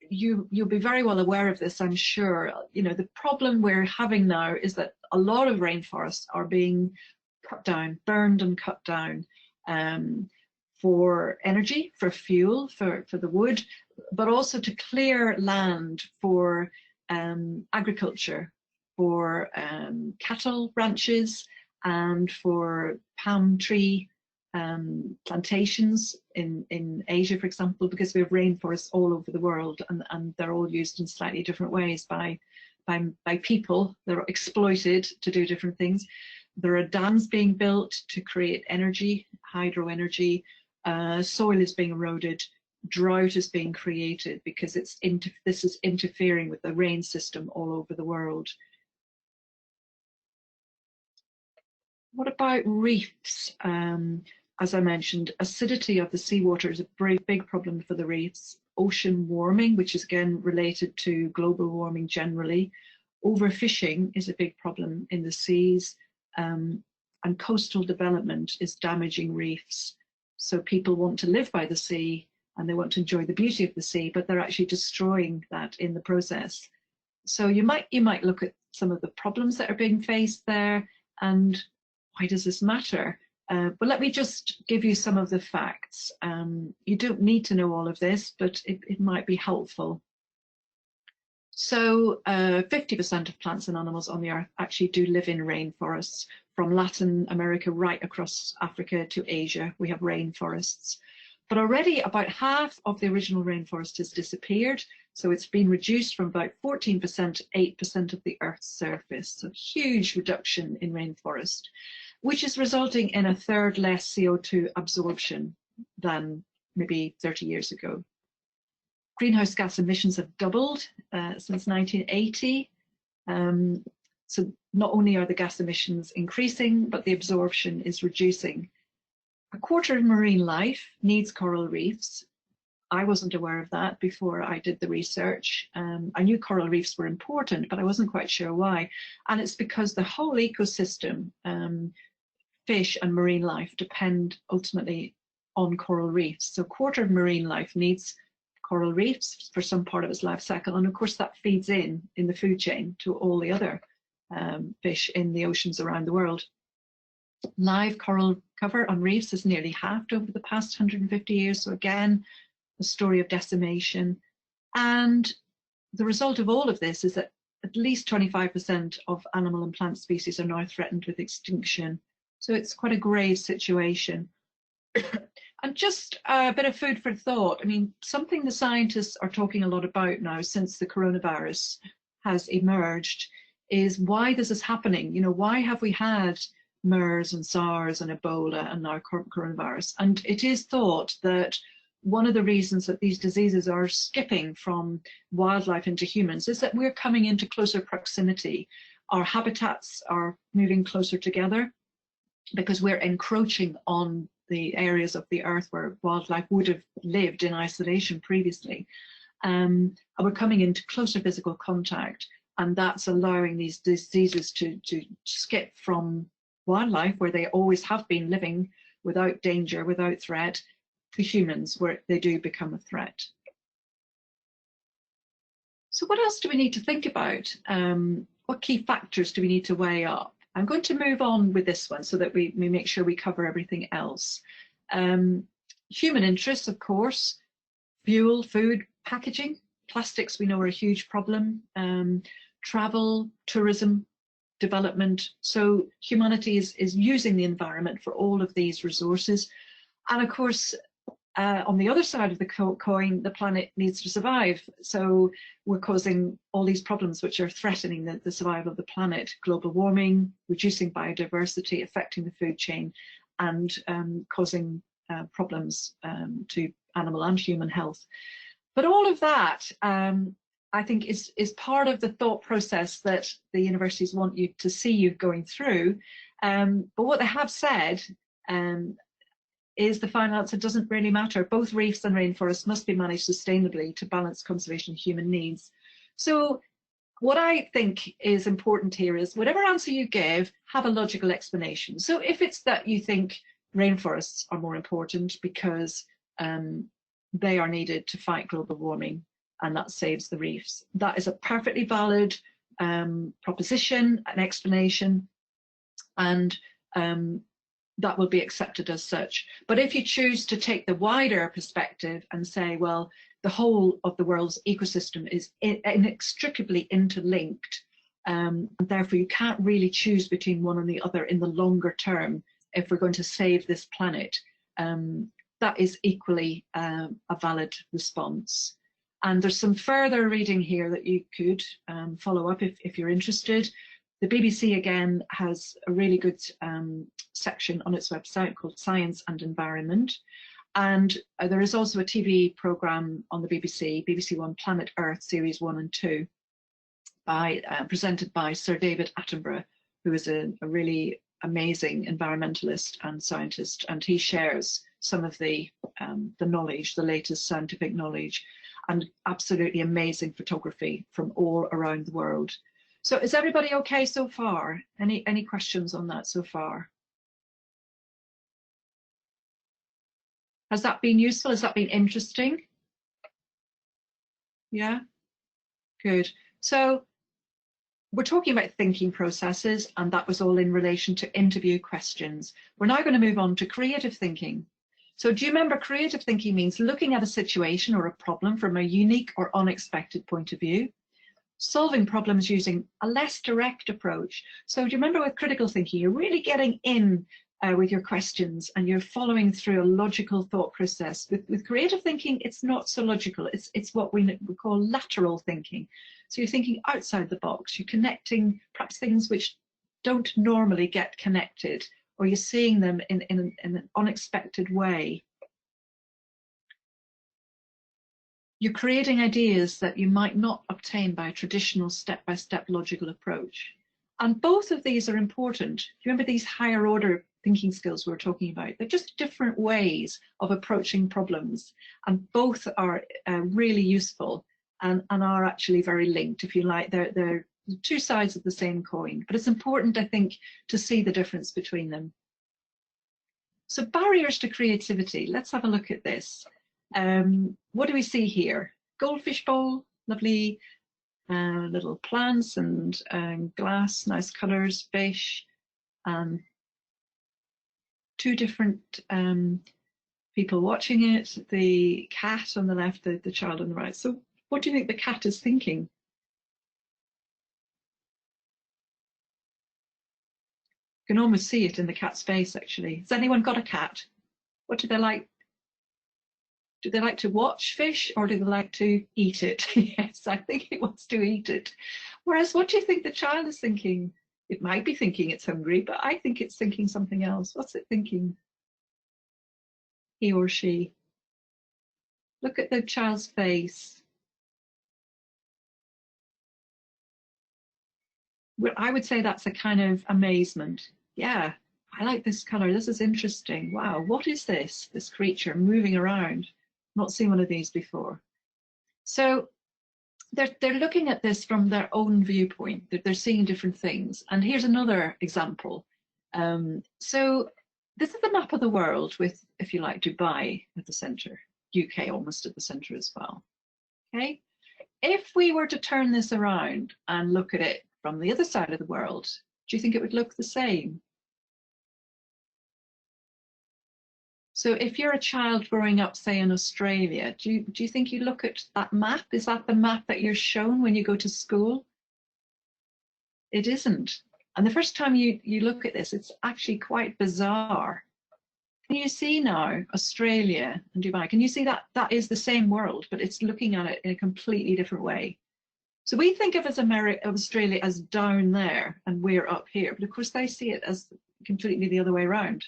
you'll be very well aware of this, I'm sure. You know, the problem we're having now is that a lot of rainforests are being cut down, burned and cut down for energy, for fuel, for the wood, but also to clear land for agriculture, for cattle ranches, and for palm tree plantations in Asia, for example, because we have rainforests all over the world, and they're all used in slightly different ways by people. They're exploited to do different things. There are dams being built to create energy, hydro energy. Soil is being eroded. Drought is being created because this is interfering with the rain system all over the world. What about reefs? As I mentioned, acidity of the seawater is a very big problem for the reefs. Ocean warming, which is again related to global warming generally. Overfishing is a big problem in the seas. And coastal development is damaging reefs. So people want to live by the sea, and they want to enjoy the beauty of the sea, but they're actually destroying that in the process. So you might look at some of the problems that are being faced there, and why does this matter? But let me just give you some of the facts. You don't need to know all of this, but it might be helpful. So 50% of plants and animals on the earth actually do live in rainforests. From Latin America right across Africa to Asia, we have rainforests. But already about half of the original rainforest has disappeared. So it's been reduced from about 14% to 8% of the Earth's surface. So huge reduction in rainforest, which is resulting in a third less CO2 absorption than maybe 30 years ago. Greenhouse gas emissions have doubled since 1980. So not only are the gas emissions increasing, but the absorption is reducing. A quarter of marine life needs coral reefs. I wasn't aware of that before I did the research. I knew coral reefs were important, but I wasn't quite sure why. And it's because the whole ecosystem, fish and marine life, depend ultimately on coral reefs. So a quarter of marine life needs coral reefs for some part of its life cycle. And of course that feeds in the food chain to all the other fish in the oceans around the world. Live coral cover on reefs has nearly halved over the past 150 years. So again, a story of decimation. And the result of all of this is that at least 25% of animal and plant species are now threatened with extinction. So it's quite a grave situation. And just a bit of food for thought. I mean, something the scientists are talking a lot about now since the coronavirus has emerged is why this is happening. You know, why have we had MERS and SARS and Ebola and now coronavirus? And it is thought that one of the reasons that these diseases are skipping from wildlife into humans is that we're coming into closer proximity. Our habitats are moving closer together because we're encroaching on the areas of the earth where wildlife would have lived in isolation previously. And we're coming into closer physical contact, and that's allowing these diseases to skip from wildlife, where they always have been living without danger, without threat, to humans, where they do become a threat. So what else do we need to think about? What key factors do we need to weigh up? I'm going to move on with this one so that we make sure we cover everything else. Human interests, of course, fuel, food, packaging. Plastics we know are a huge problem. Travel, tourism, development. So humanity is using the environment for all of these resources. And of course, on the other side of the coin, the planet needs to survive. So we're causing all these problems which are threatening the survival of the planet: global warming, reducing biodiversity, affecting the food chain, and causing problems to animal and human health. But all of that, I think, is part of the thought process that the universities want you to see you going through. But what they have said is the final answer doesn't really matter. Both reefs and rainforests must be managed sustainably to balance conservation and human needs. So what I think is important here is whatever answer you give, have a logical explanation. So if it's that you think rainforests are more important because they are needed to fight global warming and that saves the reefs, that is a perfectly valid proposition, an explanation, and that will be accepted as such. But if you choose to take the wider perspective and say, well, the whole of the world's ecosystem is inextricably interlinked, and therefore you can't really choose between one and the other in the longer term if we're going to save this planet, that is equally a valid response. And there's some further reading here that you could follow up if you're interested. The BBC, again, has a really good section on its website called Science and Environment. And there is also a TV programme on the BBC, BBC One Planet Earth Series 1 and 2, presented by Sir David Attenborough, who is a really amazing environmentalist and scientist. And he shares some of the knowledge, the latest scientific knowledge, and absolutely amazing photography from all around the world. So is everybody okay so far? Any questions on that so far? Has that been useful? Has that been interesting? Yeah, good. So we're talking about thinking processes, and that was all in relation to interview questions. We're now going to move on to creative thinking. So do you remember creative thinking means looking at a situation or a problem from a unique or unexpected point of view, solving problems using a less direct approach. So do you remember with critical thinking, you're really getting in with your questions and you're following through a logical thought process. With creative thinking, it's not so logical. It's what we call lateral thinking. So you're thinking outside the box. You're connecting perhaps things which don't normally get connected, or you're seeing them in an unexpected way. You're creating ideas that you might not obtain by a traditional step-by-step logical approach. And both of these are important. Do you remember these higher order thinking skills we were talking about? They're just different ways of approaching problems. And both are really useful and are actually very linked, if you like. They're two sides of the same coin. But it's important, I think, to see the difference between them. So barriers to creativity. Let's have a look at this. What do we see here? Goldfish bowl, lovely little plants and glass, nice colours, fish, two different people watching it, the cat on the left, the child on the right. So what do you think the cat is thinking? You can almost see it in the cat's face, actually. Has anyone got a cat? What do they like? Do they like to watch fish or do they like to eat it? Yes, I think it wants to eat it. Whereas what do you think the child is thinking? It might be thinking it's hungry, but I think it's thinking something else. What's it thinking? He or she. Look at the child's face. Well, I would say that's a kind of amazement. Yeah, I like this color. This is interesting. Wow, what is this? This creature moving around. Not seen one of these before. So they're looking at this from their own viewpoint. They're seeing different things. And here's another example. So this is a map of the world with, if you like, Dubai at the center, UK almost at the center as well. Okay. If we were to turn this around and look at it from the other side of the world, do you think it would look the same? So if you're a child growing up, say, in Australia, do you think you look at that map? Is that the map that you're shown when you go to school? It isn't. And the first time you look at this, it's actually quite bizarre. Can you see now Australia and Dubai? Can you see that that is the same world, but it's looking at it in a completely different way? So we think of Australia as down there and we're up here, but of course they see it as completely the other way around.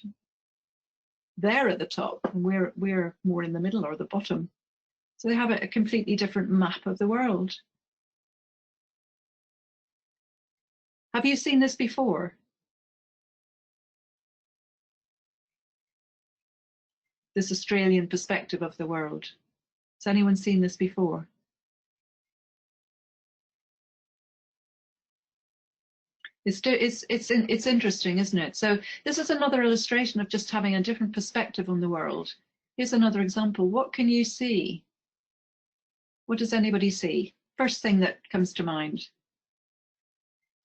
They're at the top and we're more in the middle or the bottom. So they have a completely different map of the world. Have you seen this before? This Australian perspective of the world. Has anyone seen this before? It's interesting, isn't it? So this is another illustration of just having a different perspective on the world. Here's another example. What can you see? What does anybody see? First thing that comes to mind.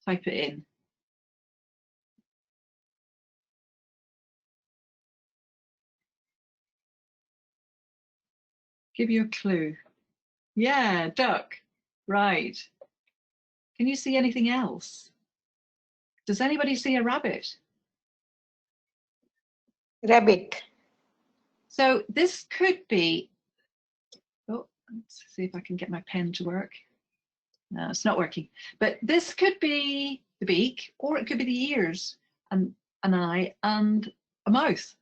Type it in. Give you a clue. Yeah, duck. Right. Can you see anything else? Does anybody see a rabbit? Rabbit. So this could be, oh, let's see if I can get my pen to work. No, it's not working. But this could be the beak, or it could be the ears, and an eye, and a mouth.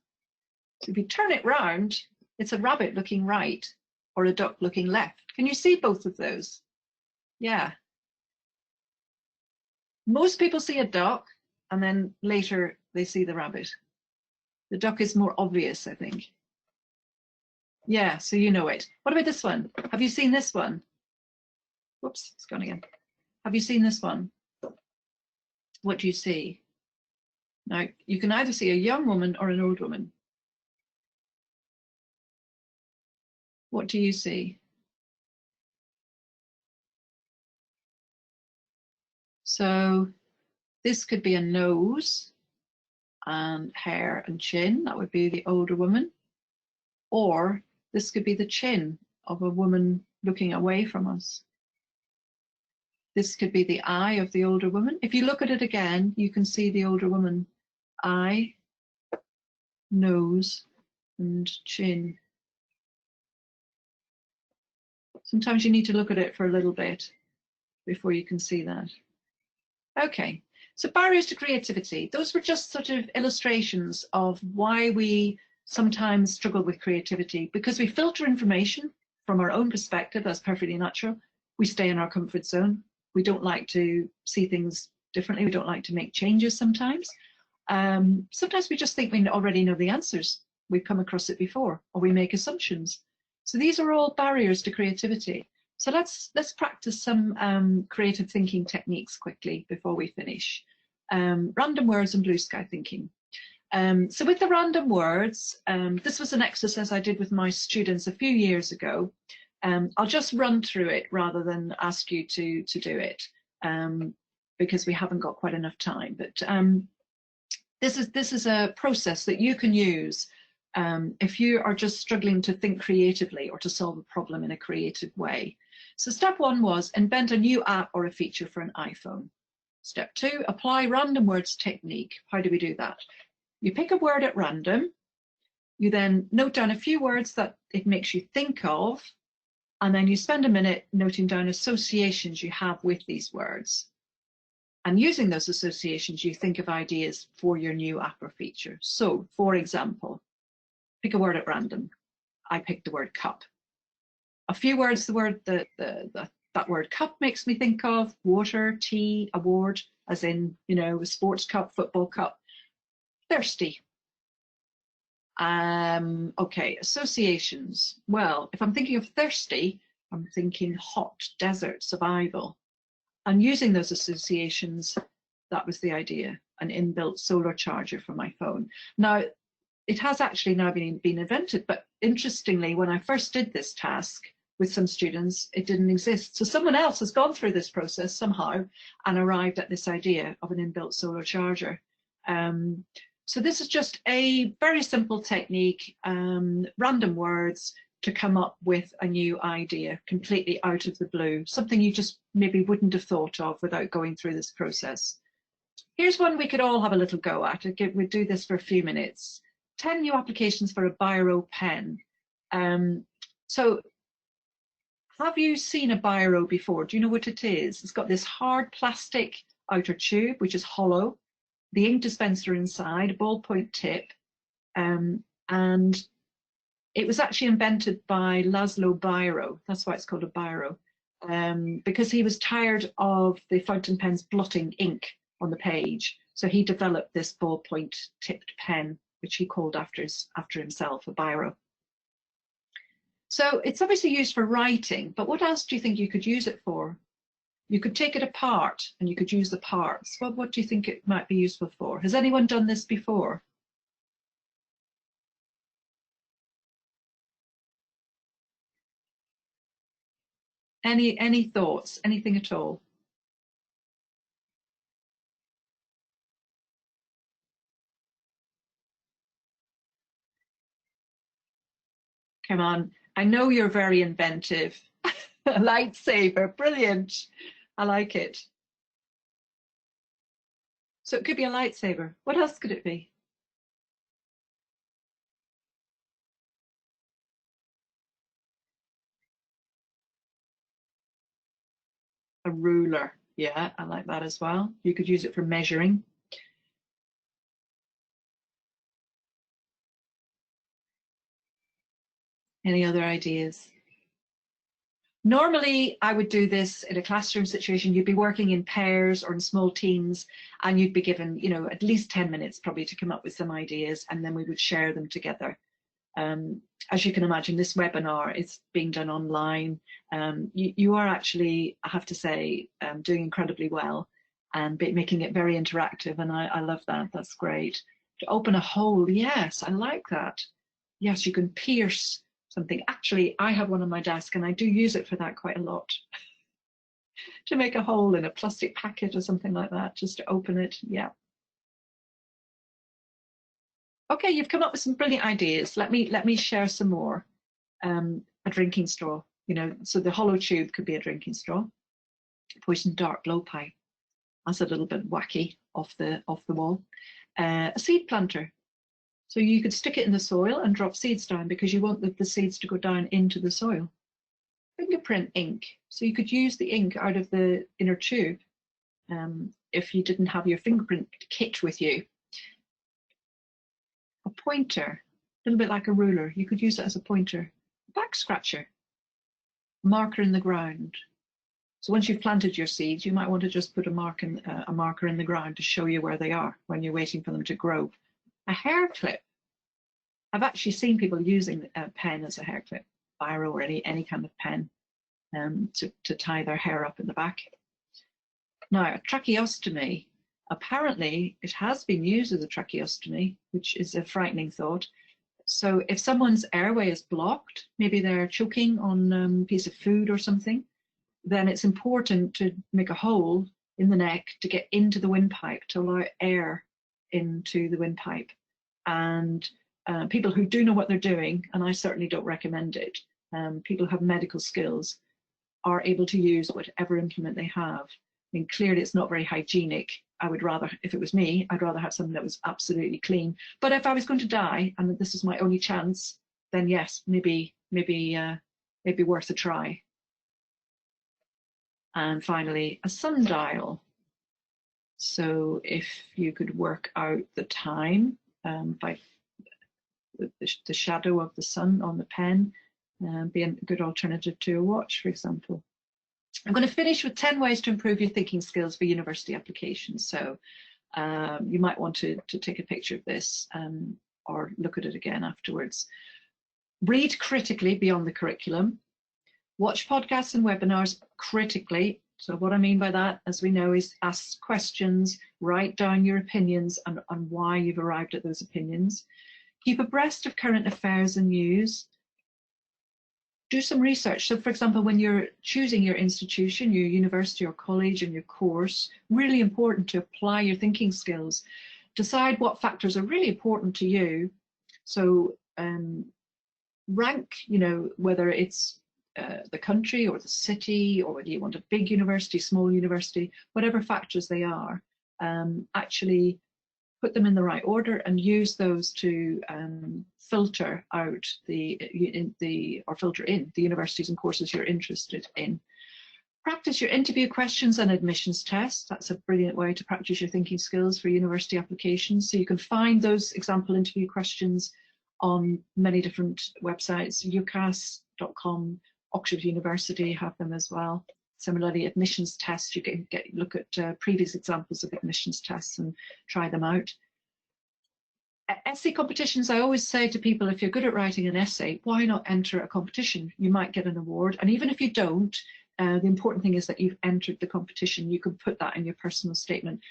So if you turn it round, it's a rabbit looking right, or a duck looking left. Can you see both of those? Yeah. Most people see a duck, and then later they see the rabbit. The duck is more obvious, I think. Yeah, so you know it. What about this one? Have you seen this one? Whoops, it's gone again. Have you seen this one? What do you see? Now, you can either see a young woman or an old woman. What do you see? So this could be a nose and hair and chin. That would be the older woman. Or this could be the chin of a woman looking away from us. This could be the eye of the older woman. If you look at it again, you can see the older woman. Eye, nose, and chin. Sometimes you need to look at it for a little bit before you can see that. Okay, so barriers to creativity. Those were just sort of illustrations of why we sometimes struggle with creativity, because we filter information from our own perspective. That's perfectly natural. We stay in our comfort zone. We don't like to see things differently. We don't like to make changes sometimes. Sometimes we just think we already know the answers. We've come across it before, or we make assumptions. So these are all barriers to creativity. So let's practice some creative thinking techniques quickly before we finish. Random words and blue sky thinking. So with the random words, this was an exercise I did with my students a few years ago. I'll just run through it rather than ask you to do it, because we haven't got quite enough time. But this is a process that you can use if you are just struggling to think creatively or to solve a problem in a creative way. So step one was invent a new app or a feature for an iPhone. Step two, apply random words technique. How do we do that? You pick a word at random. You then note down a few words that it makes you think of, and then you spend a minute noting down associations you have with these words. And using those associations, you think of ideas for your new app or feature. So, for example, pick a word at random. I picked the word cup. A few words, that word cup makes me think of water, tea, award, as in, you know, a sports cup, football cup. Thirsty. Okay, associations. Well, if I'm thinking of thirsty, I'm thinking hot, desert, survival. And using those associations, that was the idea, an inbuilt solar charger for my phone. Now, it has actually now been invented, but interestingly, when I first did this task with some students, it didn't exist. So someone else has gone through this process somehow and arrived at this idea of an inbuilt solar charger. So this is just a very simple technique, random words to come up with a new idea completely out of the blue, something you just maybe wouldn't have thought of without going through this process. Here's one we could all have a little go at. We'd do this for a few minutes. 10 new applications for a biro pen. So have you seen a biro before? Do you know what it is? It's got this hard plastic outer tube, which is hollow, the ink dispenser inside, a ballpoint tip, and it was actually invented by Laszlo Biro. That's why it's called a biro, because he was tired of the fountain pen's blotting ink on the page. So he developed this ballpoint tipped pen, which he called after himself, a biro. So it's obviously used for writing, but what else do you think you could use it for? You could take it apart and you could use the parts. What do you think it might be useful for? Has anyone done this before? Any thoughts? Anything at all? Come on, I know you're very inventive. A lightsaber, brilliant. I like it. So it could be a lightsaber. What else could it be? A ruler. Yeah, I like that as well. You could use it for measuring. Any other ideas? Normally, I would do this in a classroom situation. You'd be working in pairs or in small teams, and you'd be given, you know, at least 10 minutes probably to come up with some ideas, and then we would share them together. As you can imagine, this webinar is being done online. You are actually, I have to say, doing incredibly well and making it very interactive, and I love that. That's great. To open a hole, yes, I like that. Yes, you can pierce something. Actually, I have one on my desk and I do use it for that quite a lot. To make a hole in a plastic packet or something like that, just to open it. Yeah. Okay, you've come up with some brilliant ideas. Let me share some more. A drinking straw, you know, so the hollow tube could be a drinking straw. Poison dart blowpipe. That's a little bit wacky off the wall. A seed planter. So you could stick it in the soil and drop seeds down because you want the seeds to go down into the soil. Fingerprint ink. So you could use the ink out of the inner tube if you didn't have your fingerprint kit with you. A pointer, a little bit like a ruler. You could use it as a pointer. Back scratcher. Marker in the ground. So once you've planted your seeds, you might want to just put a marker in the ground to show you where they are when you're waiting for them to grow. A hair clip. I've actually seen people using a pen as a hair clip, biro or any kind of pen to tie their hair up in the back. Now, a tracheostomy. Apparently, it has been used as a tracheostomy, which is a frightening thought. So if someone's airway is blocked, maybe they're choking on a piece of food or something, then it's important to make a hole in the neck to get into the windpipe, to allow air into the windpipe. And people who do know what they're doing, and I certainly don't recommend it, people who have medical skills are able to use whatever implement they have. I mean, clearly it's not very hygienic. I would rather, if it was me, I'd rather have something that was absolutely clean. But if I was going to die and this is my only chance, then yes, maybe worth a try. And finally, a sundial. So if you could work out the time by the shadow of the sun on the pen, be a good alternative to a watch, for example. I'm going to finish with 10 ways to improve your thinking skills for university applications. So you might want to take a picture of this or look at it again afterwards. Read critically beyond the curriculum. Watch podcasts and webinars critically. So what I mean by that, as we know, is ask questions, write down your opinions and why you've arrived at those opinions. Keep abreast of current affairs and news. Do some research. So for example, when you're choosing your institution, your university or college and your course, really important to apply your thinking skills. Decide what factors are really important to you. So rank, you know, whether it's the country or the city, or whether you want a big university, small university, whatever factors they are, actually put them in the right order and use those to filter out filter in the universities and courses you're interested in. Practice your interview questions and admissions tests. That's a brilliant way to practice your thinking skills for university applications. So you can find those example interview questions on many different websites. ucas.com, Oxford University have them as well. Similarly, admissions tests, you can look at previous examples of admissions tests and try them out. Essay competitions, I always say to people, if you're good at writing an essay, why not enter a competition? You might get an award. And even if you don't, the important thing is that you've entered the competition. You can put that in your personal statement.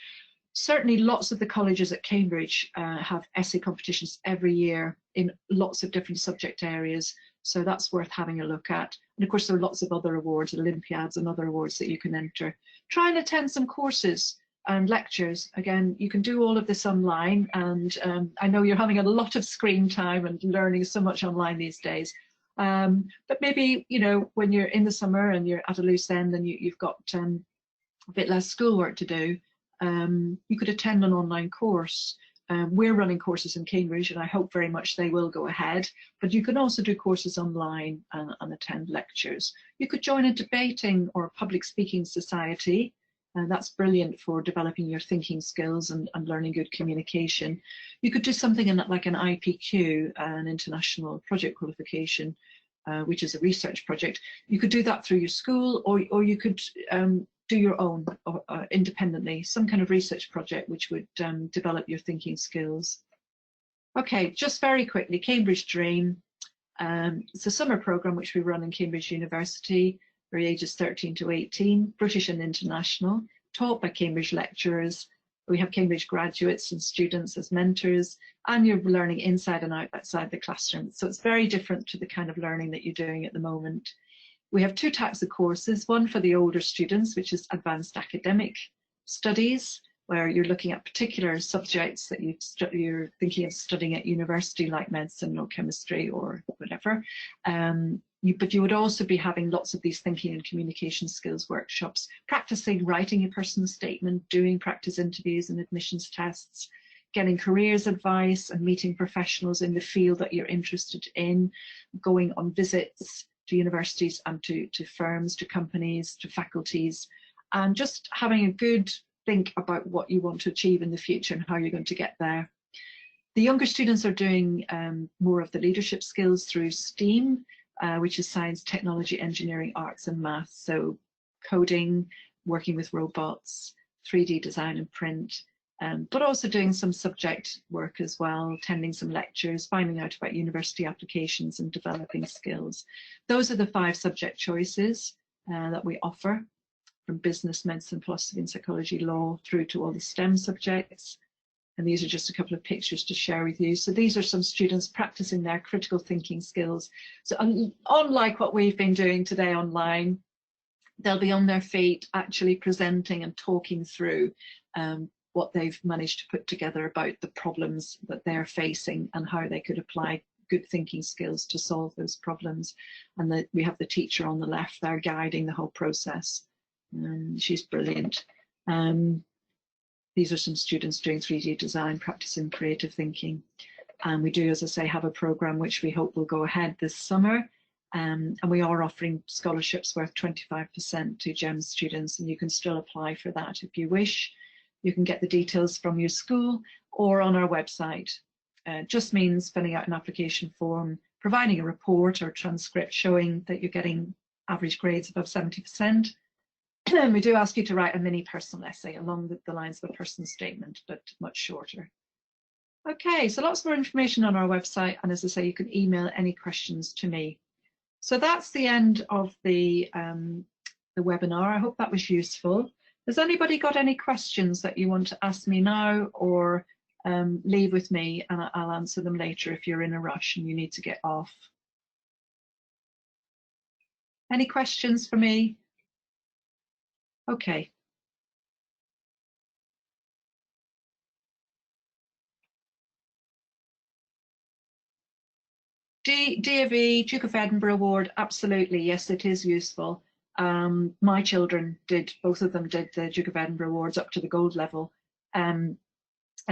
Certainly lots of the colleges at Cambridge have essay competitions every year in lots of different subject areas. So that's worth having a look at. And of course, there are lots of other awards, Olympiads and other awards that you can enter. Try and attend some courses and lectures. Again, you can do all of this online. And I know you're having a lot of screen time and learning so much online these days. But maybe, you know, when you're in the summer and you're at a loose end and you've got a bit less schoolwork to do, you could attend an online course. We're running courses in Cambridge and I hope very much they will go ahead, but you can also do courses online and attend lectures. You could join a debating or public speaking society, and that's brilliant for developing your thinking skills and learning good communication. You could do something like an IPQ, an international project qualification, which is a research project. You could do that through your school, or you could do your own independently, some kind of research project which would develop your thinking skills. Okay, just very quickly, Cambridge Dream. It's a summer programme which we run in Cambridge University for ages 13 to 18, British and international, taught by Cambridge lecturers, We have Cambridge graduates and students as mentors, and you're learning inside and outside the classroom. So it's very different to the kind of learning that you're doing at the moment. We have 2 types of courses, one for the older students, which is advanced academic studies, where you're looking at particular subjects that you're thinking of studying at university, like medicine or chemistry or whatever. But you would also be having lots of these thinking and communication skills workshops, practicing writing a personal statement, doing practice interviews and admissions tests, getting careers advice and meeting professionals in the field that you're interested in, going on visits to universities and to firms, to companies, to faculties, and just having a good think about what you want to achieve in the future and how you're going to get there. The younger students are doing more of the leadership skills through STEAM, which is science, technology, engineering, arts and maths. So coding, working with robots, 3D design and print, but also doing some subject work as well, attending some lectures, finding out about university applications and developing skills. Those are the 5 subject choices that we offer, from business, medicine, philosophy and psychology, law, through to all the STEM subjects. And these are just a couple of pictures to share with you. So these are some students practicing their critical thinking skills. So unlike what we've been doing today online, they'll be on their feet actually presenting and talking through what they've managed to put together about the problems that they're facing and how they could apply good thinking skills to solve those problems. And we have the teacher on the left there guiding the whole process. She's brilliant. These are some students doing 3D design, practicing creative thinking. And we do, as I say, have a program which we hope will go ahead this summer. And we are offering scholarships worth 25% to GEM students, and you can still apply for that if you wish. You can get the details from your school or on our website. It just means filling out an application form, providing a report or transcript showing that you're getting average grades above 70%. We do ask you to write a mini personal essay along the lines of a personal statement, but much shorter. Okay, so lots more information on our website, and as I say, you can email any questions to me. So that's the end of the webinar. I hope that was useful. Has anybody got any questions that you want to ask me now, or leave with me and I'll answer them later if you're in a rush and you need to get off? Any questions for me? Okay. D.A.V. Duke of Edinburgh Award, absolutely, yes, it is useful. My children did, both of them did the Duke of Edinburgh Awards up to the gold level, and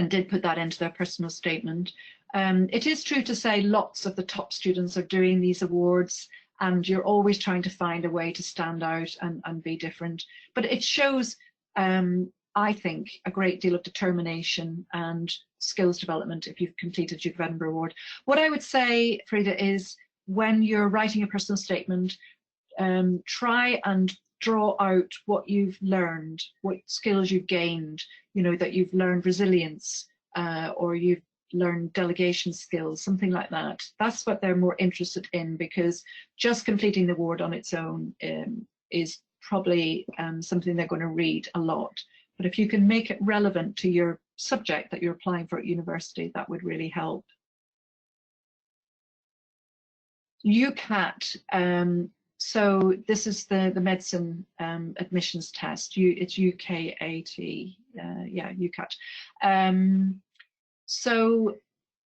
did put that into their personal statement. It is true to say lots of the top students are doing these awards, and you're always trying to find a way to stand out and be different. But it shows, I think, a great deal of determination and skills development if you've completed Duke of Edinburgh Award. What I would say, Frida, is when you're writing a personal statement, try and draw out what you've learned, what skills you've gained, you know, that you've learned resilience, or you've learned delegation skills, something like that. That's what they're more interested in, because just completing the award on its own is probably something they're going to read a lot. But if you can make it relevant to your subject that you're applying for at university, that would really help. UCAT, so this is the medicine admissions test. It's UKAT, yeah, UCAT. So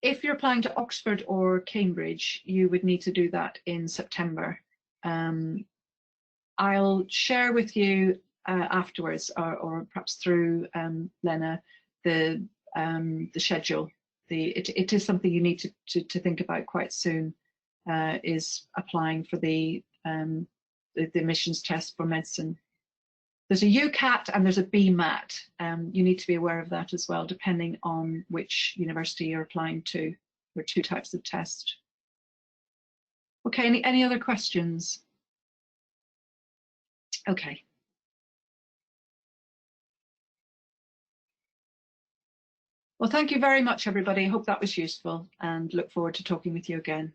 if you're applying to Oxford or Cambridge, you would need to do that in September. I'll share with you afterwards, or perhaps through Lena, the schedule. It is something you need to think about quite soon, is applying for the admissions test for medicine. There's a UCAT and there's a BMAT. You need to be aware of that as well, depending on which university you're applying to. There are 2 types of test. Okay, any other questions? Okay. Well, thank you very much, everybody. I hope that was useful, and look forward to talking with you again.